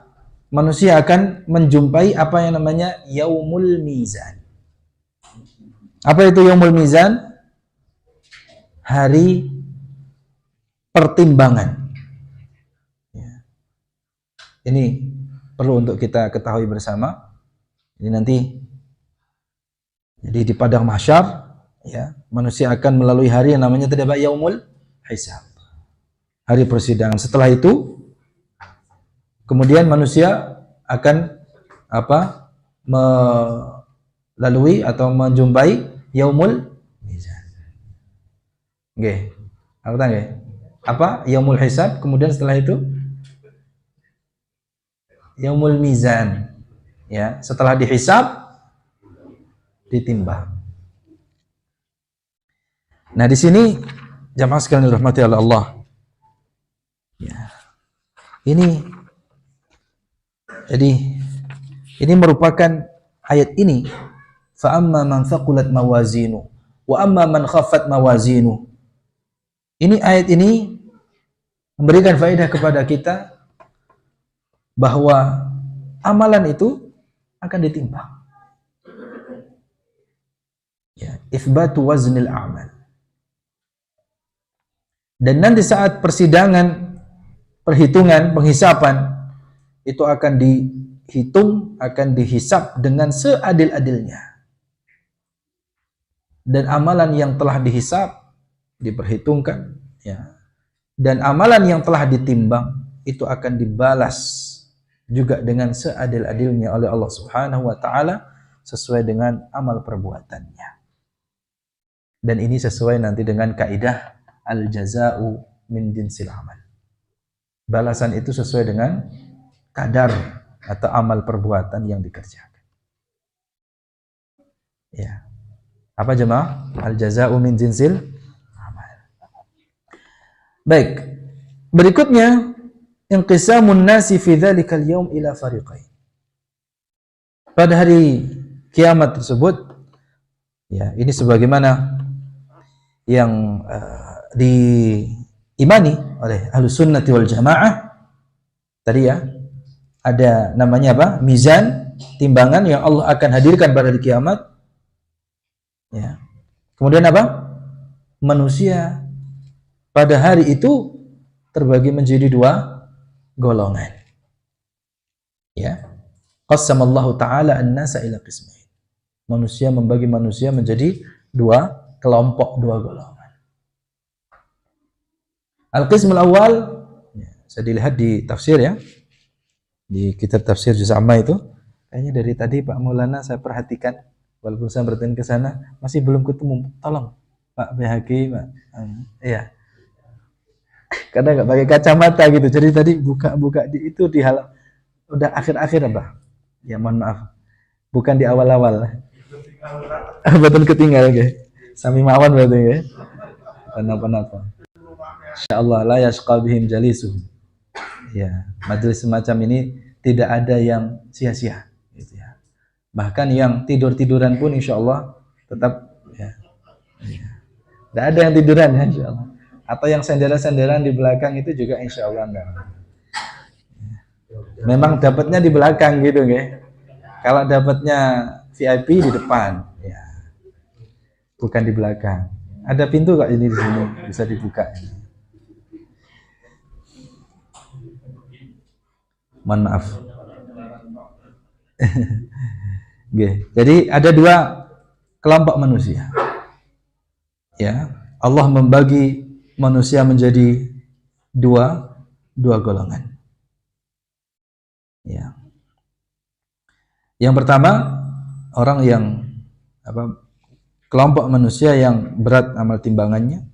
manusia akan menjumpai apa yang namanya Yaumul Mizan. Apa itu Yaumul Mizan? Hari pertimbangan. Ya. Ini perlu untuk kita ketahui bersama. Ini nanti jadi di padang mahsyar ya, manusia akan melalui hari yang namanya tadi Yaumul Hisab. Hari persidangan. Setelah itu kemudian manusia akan melalui atau menjumpai Yaumul Mizan. Nggih. Apa nggih? Apa? Yaumul Hisab, kemudian setelah itu Yaumul Mizan. Ya, setelah dihisab ditimbang. Nah, di sini jamaah sekalian dirahmati oleh Allah. Ya. Ini merupakan ayat ini fa amma man thaqulat mawazinu wa amma man khaffat mawazinu. Ini ayat ini memberikan faedah kepada kita bahwa amalan itu akan ditimbang. Ya, itsbatu waznil a'mal. Dan nanti saat persidangan, perhitungan, penghisapan itu akan dihitung, akan dihisap dengan seadil-adilnya. Dan amalan yang telah dihisap diperhitungkan, ya. Dan amalan yang telah ditimbang itu akan dibalas juga dengan seadil-adilnya oleh Allah Subhanahu wa taala sesuai dengan amal perbuatannya. Dan ini sesuai nanti dengan kaidah al-jaza'u min jinsil amal. Balasan itu sesuai dengan kadar atau amal perbuatan yang dikerjakan. Ya. Apa jemaah? Al-jaza'u min jinsil amal. Baik. Berikutnya inqisamun nasi fi dzalikal yaum ila fariqain. Pada hari kiamat tersebut ya, ini sebagaimana yang diimani oleh Ahlus Sunnati wal Jamaah tadi ya, ada namanya apa? Mizan, timbangan yang Allah akan hadirkan pada hari kiamat. Ya. Kemudian apa? Manusia pada hari itu terbagi menjadi dua golongan. Ya. Qassamallahu ta'ala an-nasa ila qismain. Manusia membagi manusia menjadi dua kelompok, dua golongan. Al-qismul awal, ya, saya dilihat di tafsir ya. Di kitab tafsir juz amma itu, kayaknya dari tadi Pak Maulana saya perhatikan, walaupun saya bertanya ke sana masih belum ketemu. Tolong Pak BHK, Pak. Iya. Kadang nggak pakai kacamata gitu. Jadi tadi buka-buka di itu di hal udah akhir-akhir apa? Ya mohon maaf. Bukan di awal-awal. Betul ketinggal ya. Sami mawon berarti ya. Kenapa-napa. Insyaallah la yashqa bihim jalisuhum. Ya, majelis semacam ini tidak ada yang sia-sia gitu ya. Bahkan yang tidur-tiduran pun insyaallah tetap ya. Tidak ada yang tiduran ya insyaallah. Atau yang senderan-senderan di belakang itu juga insyaallah enggak. Memang dapatnya di belakang gitu ya. Kalau dapatnya VIP di depan ya. Bukan di belakang. Ada pintu kok ini di sini bisa dibuka. Mohon maaf. Oke. Jadi ada dua kelompok manusia. Ya, Allah membagi manusia menjadi dua golongan. Ya. Yang pertama, orang yang kelompok manusia yang berat amal timbangannya,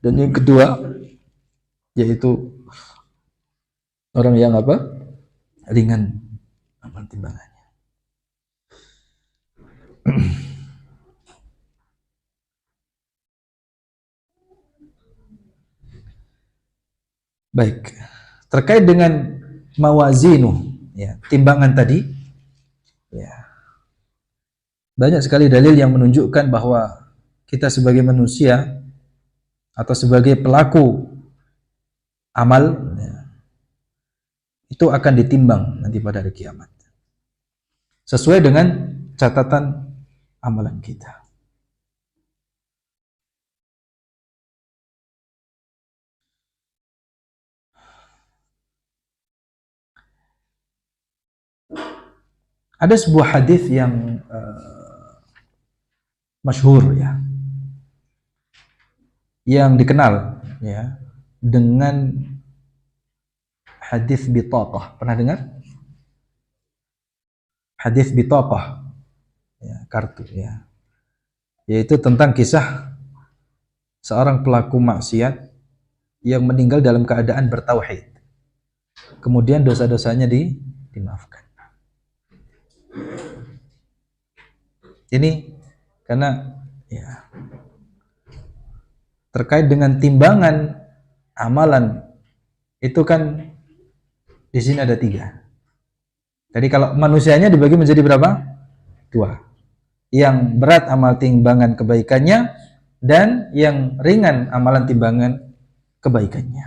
dan yang kedua yaitu orang yang ringan amal timbangannya. Baik, terkait dengan mawazinu, ya, timbangan tadi, ya, banyak sekali dalil yang menunjukkan bahwa kita sebagai manusia atau sebagai pelaku amal, ya, itu akan ditimbang nanti pada hari kiamat sesuai dengan catatan amalan kita. Ada sebuah hadis yang masyhur, ya, yang dikenal, ya, dengan hadis bitaqah. Pernah dengar? Hadis bitaqah, ya, kartu, ya. Yaitu tentang kisah seorang pelaku maksiat yang meninggal dalam keadaan bertauhid. Kemudian dosa-dosanya dimaafkan. Ini karena, ya, terkait dengan timbangan amalan itu kan di sini ada 3. Jadi kalau manusianya dibagi menjadi berapa? 2. Yang berat amal timbangan kebaikannya dan yang ringan amalan timbangan kebaikannya.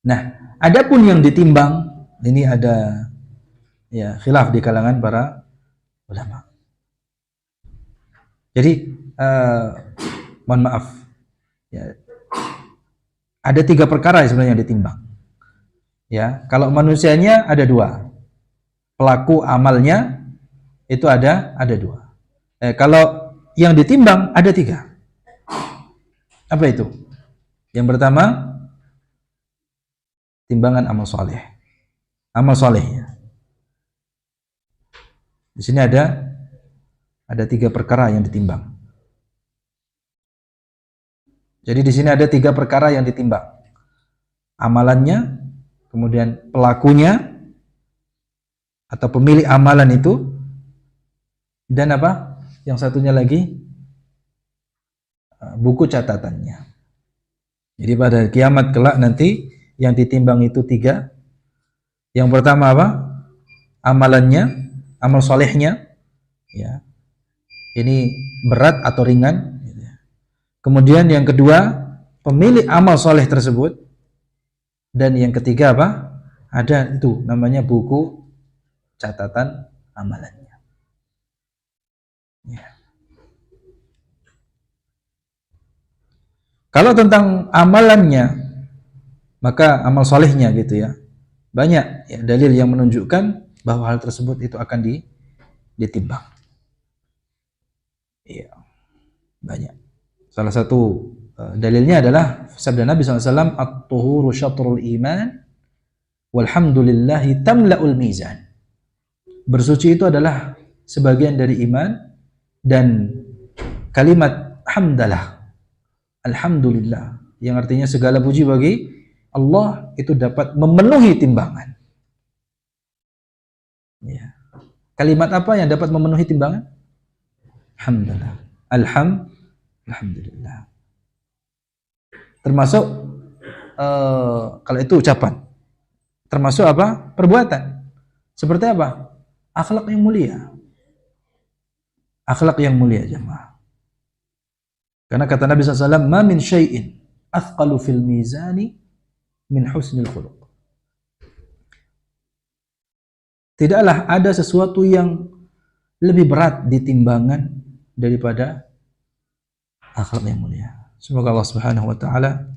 Nah, adapun yang ditimbang ini ada, ya, khilaf di kalangan para ulama. Jadi mohon maaf, ya, ada 3 perkara sebenarnya yang ditimbang. Ya, kalau manusianya ada 2, pelaku amalnya itu ada 2. Kalau yang ditimbang ada 3. Apa itu? Yang pertama, timbangan amal soleh. Amal solehnya. Di sini ada 3 perkara yang ditimbang. Jadi di sini ada 3 perkara yang ditimbang. Amalannya, kemudian pelakunya atau pemilik amalan itu, dan apa? Yang satunya lagi buku catatannya. Jadi pada kiamat kelak nanti yang ditimbang itu 3. Yang pertama apa? Amalannya, amal solehnya, ya. Ini berat atau ringan. Kemudian yang kedua, pemilik amal soleh tersebut. Dan yang ketiga apa? Ada itu namanya buku catatan amalannya. Ya. Kalau tentang amalannya, maka amal solehnya gitu, ya, banyak, ya, dalil yang menunjukkan bahwa hal tersebut itu akan ditimbang. Iya, banyak. Salah satu dalilnya adalah sabda Nabi SAW, at-tuhuru syatrul iman, walhamdulillahi tamla'ul mizan. Bersuci itu adalah sebagian dari iman, dan kalimat hamdalah, alhamdulillah, yang artinya segala puji bagi Allah, itu dapat memenuhi timbangan. Ya. Kalimat apa yang dapat memenuhi timbangan? Alhamdulillah. Alhamdulillah. Termasuk kalau itu ucapan. Termasuk apa? Perbuatan. Seperti apa? Akhlak yang mulia. Akhlak yang mulia, jemaah. Karena kata Nabi SAW, "Ma min syai'in athqalu fil mizani min husnil khuluq." Tidaklah ada sesuatu yang lebih berat di timbangan daripada akhlak yang mulia. Semoga Allah Subhanahu wa taala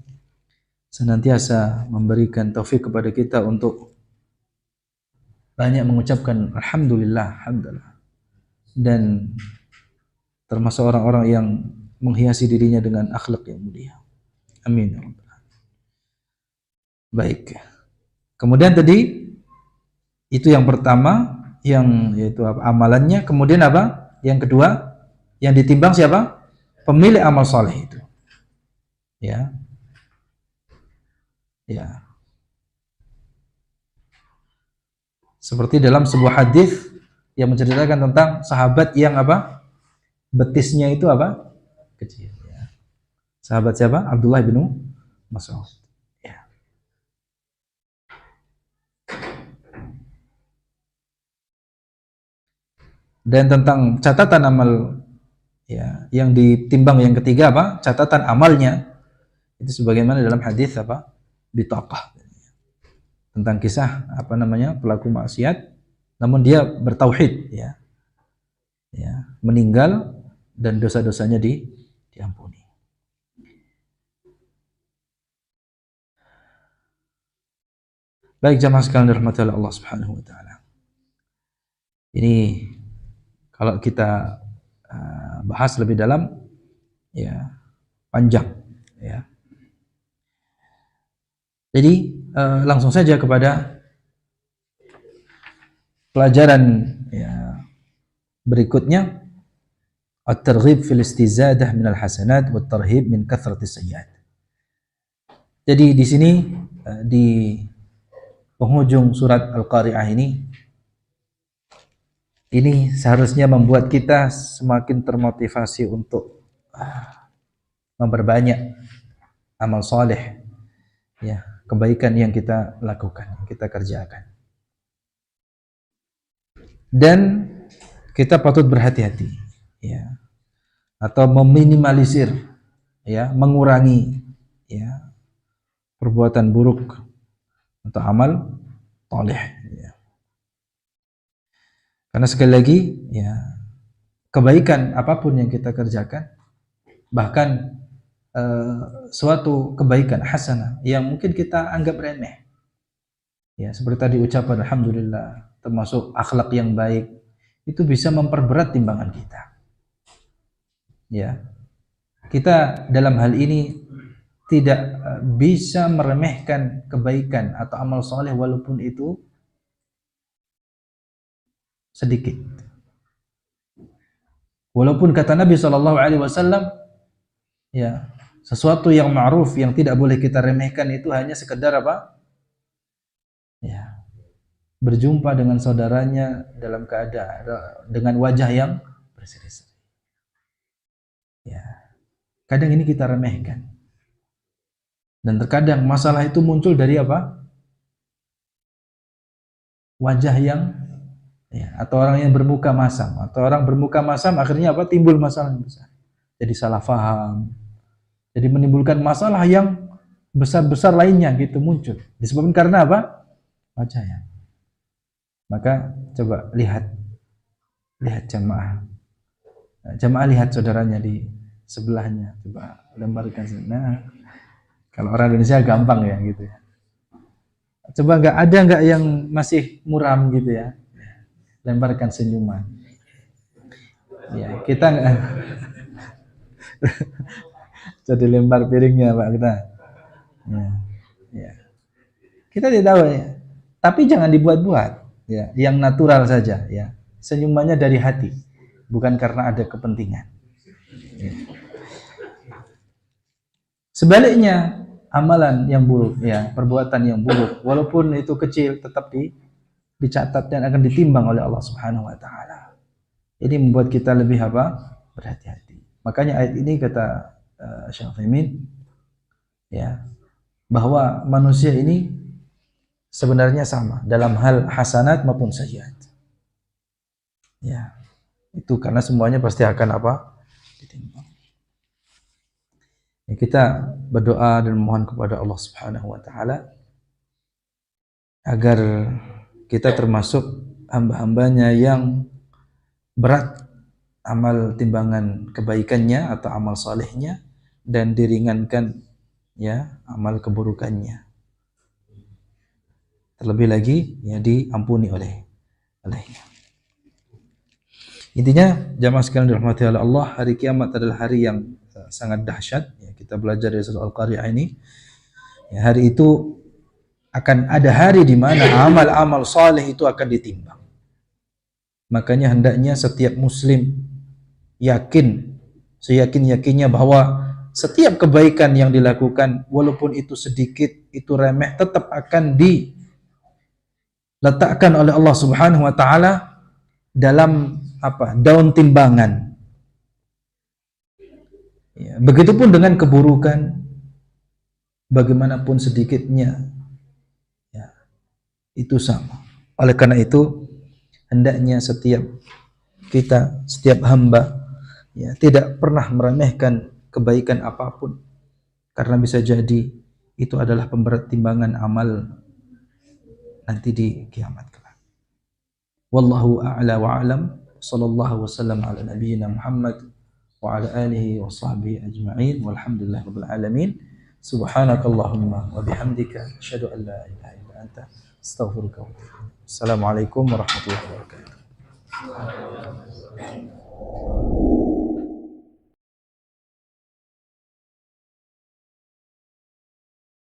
senantiasa memberikan taufik kepada kita untuk banyak mengucapkan alhamdulillah, alhamdulillah, dan termasuk orang-orang yang menghiasi dirinya dengan akhlak yang mulia. Amin ya rabbal alamin. Baik. Kemudian tadi itu yang pertama, yang yaitu apa? Amalannya. Kemudian apa? Yang kedua, yang ditimbang siapa? Pemilik amal soleh itu. Ya. Ya. Seperti dalam sebuah hadis yang menceritakan tentang sahabat yang apa? Betisnya itu apa? Kecil. Ya. Sahabat siapa? Abdullah bin Mas'ud. Ya. Dan tentang catatan amal, ya, yang ditimbang yang ketiga apa? Catatan amalnya itu sebagaimana dalam hadis apa? Bitaqah. Tentang kisah apa namanya? Pelaku maksiat namun dia bertauhid, ya. Ya, meninggal dan dosa-dosanya diampuni. Baik jamaah sekalian dirahmati Allah Subhanahu wa taala. Ini kalau kita bahas lebih dalam, ya, panjang, ya. Jadi langsung saja kepada pelajaran, ya, berikutnya, at-targhib fil istizadah min al-hasanat wa at-tarhib min kathratis sayyi'at. Jadi di sini di penghujung surat Al-Qari'ah ini seharusnya membuat kita semakin termotivasi untuk memperbanyak amal soleh, ya, kebaikan yang kita lakukan, yang kita kerjakan. Dan kita patut berhati-hati, ya, atau meminimalisir, ya, mengurangi, ya, perbuatan buruk atau amal soleh, ya. Karena sekali lagi, ya, kebaikan apapun yang kita kerjakan, bahkan suatu kebaikan hasanah yang mungkin kita anggap remeh, ya, seperti tadi ucapan alhamdulillah, termasuk akhlak yang baik, itu bisa memperberat timbangan kita. Ya, kita dalam hal ini tidak bisa meremehkan kebaikan atau amal soleh walaupun itu sedikit. Walaupun kata Nabi SAW, ya, sesuatu yang ma'ruf yang tidak boleh kita remehkan itu hanya sekedar apa? Ya, berjumpa dengan saudaranya dalam keadaan dengan wajah yang berseri-seri. Ya, kadang ini kita remehkan. Dan terkadang masalah itu muncul dari apa? Wajah yang, ya, atau orang yang bermuka masam, atau orang bermuka masam akhirnya apa? Timbul masalah yang besar. Jadi salah faham. Jadi menimbulkan masalah yang besar-besar lainnya gitu muncul. Disebabkan karena apa? Wajahnya. Maka coba lihat jamaah. Jamaah lihat saudaranya di sebelahnya. Coba lemparkan. Nah, kalau orang Indonesia gampang ya gitu ya. Coba ada nggak yang masih muram gitu ya? Lemparkan senyuman. Ya, kita nggak. Jadi lempar piringnya Pak kita. Ya, ya. Kita tidak tahu ya. Tapi jangan dibuat-buat, ya. Yang natural saja, ya. Senyumannya dari hati, bukan karena ada kepentingan. Ya. Sebaliknya, amalan yang buruk, ya, perbuatan yang buruk, walaupun itu kecil, tetap dicatat dan akan ditimbang oleh Allah Subhanahu wa taala. Ini membuat kita lebih apa? Berhati-hati. Makanya ayat ini kata Syekh Utsaimin, ya, bahwa manusia ini sebenarnya sama dalam hal hasanat maupun sayyiat. Ya, itu karena semuanya pasti akan apa? Ditimbang. Ya, kita berdoa dan memohon kepada Allah Subhanahu wa taala agar kita termasuk hamba-hambanya yang berat amal timbangan kebaikannya atau amal salehnya dan diringankan, ya, amal keburukannya. Terlebih lagi, ya, diampuni oleh alaihi. Intinya jamaah sekalian dirahmati oleh Allah, hari kiamat adalah hari yang sangat dahsyat. Ya, kita belajar dari surah Al-Qari'ah ini. Ya, hari itu akan ada hari di mana amal-amal saleh itu akan ditimbang. Makanya hendaknya setiap muslim yakin, seyakin-yakinnya bahwa setiap kebaikan yang dilakukan, walaupun itu sedikit, itu remeh, tetap akan diletakkan oleh Allah Subhanahu wa taala dalam daun timbangan. Ya, begitupun dengan keburukan, bagaimanapun sedikitnya, ya, itu sama. Oleh karena itu, hendaknya setiap hamba, ya, tidak pernah meremehkan kebaikan apapun, karena bisa jadi itu adalah pemberat timbangan amal nanti di kiamat kelak. Wallahu a'la wa a'lam. Sallallahu wasallam ala nabiyyina Muhammad wa ala alihi wa sahbihi ajma'in. Walhamdulillahi rabbil alamin. Subhanakallahumma wa bihamdika asyhadu an la ilaha illa anta astaghfiruka wa atubu ilaik. Assalamualaikum warahmatullahi wabarakatuh.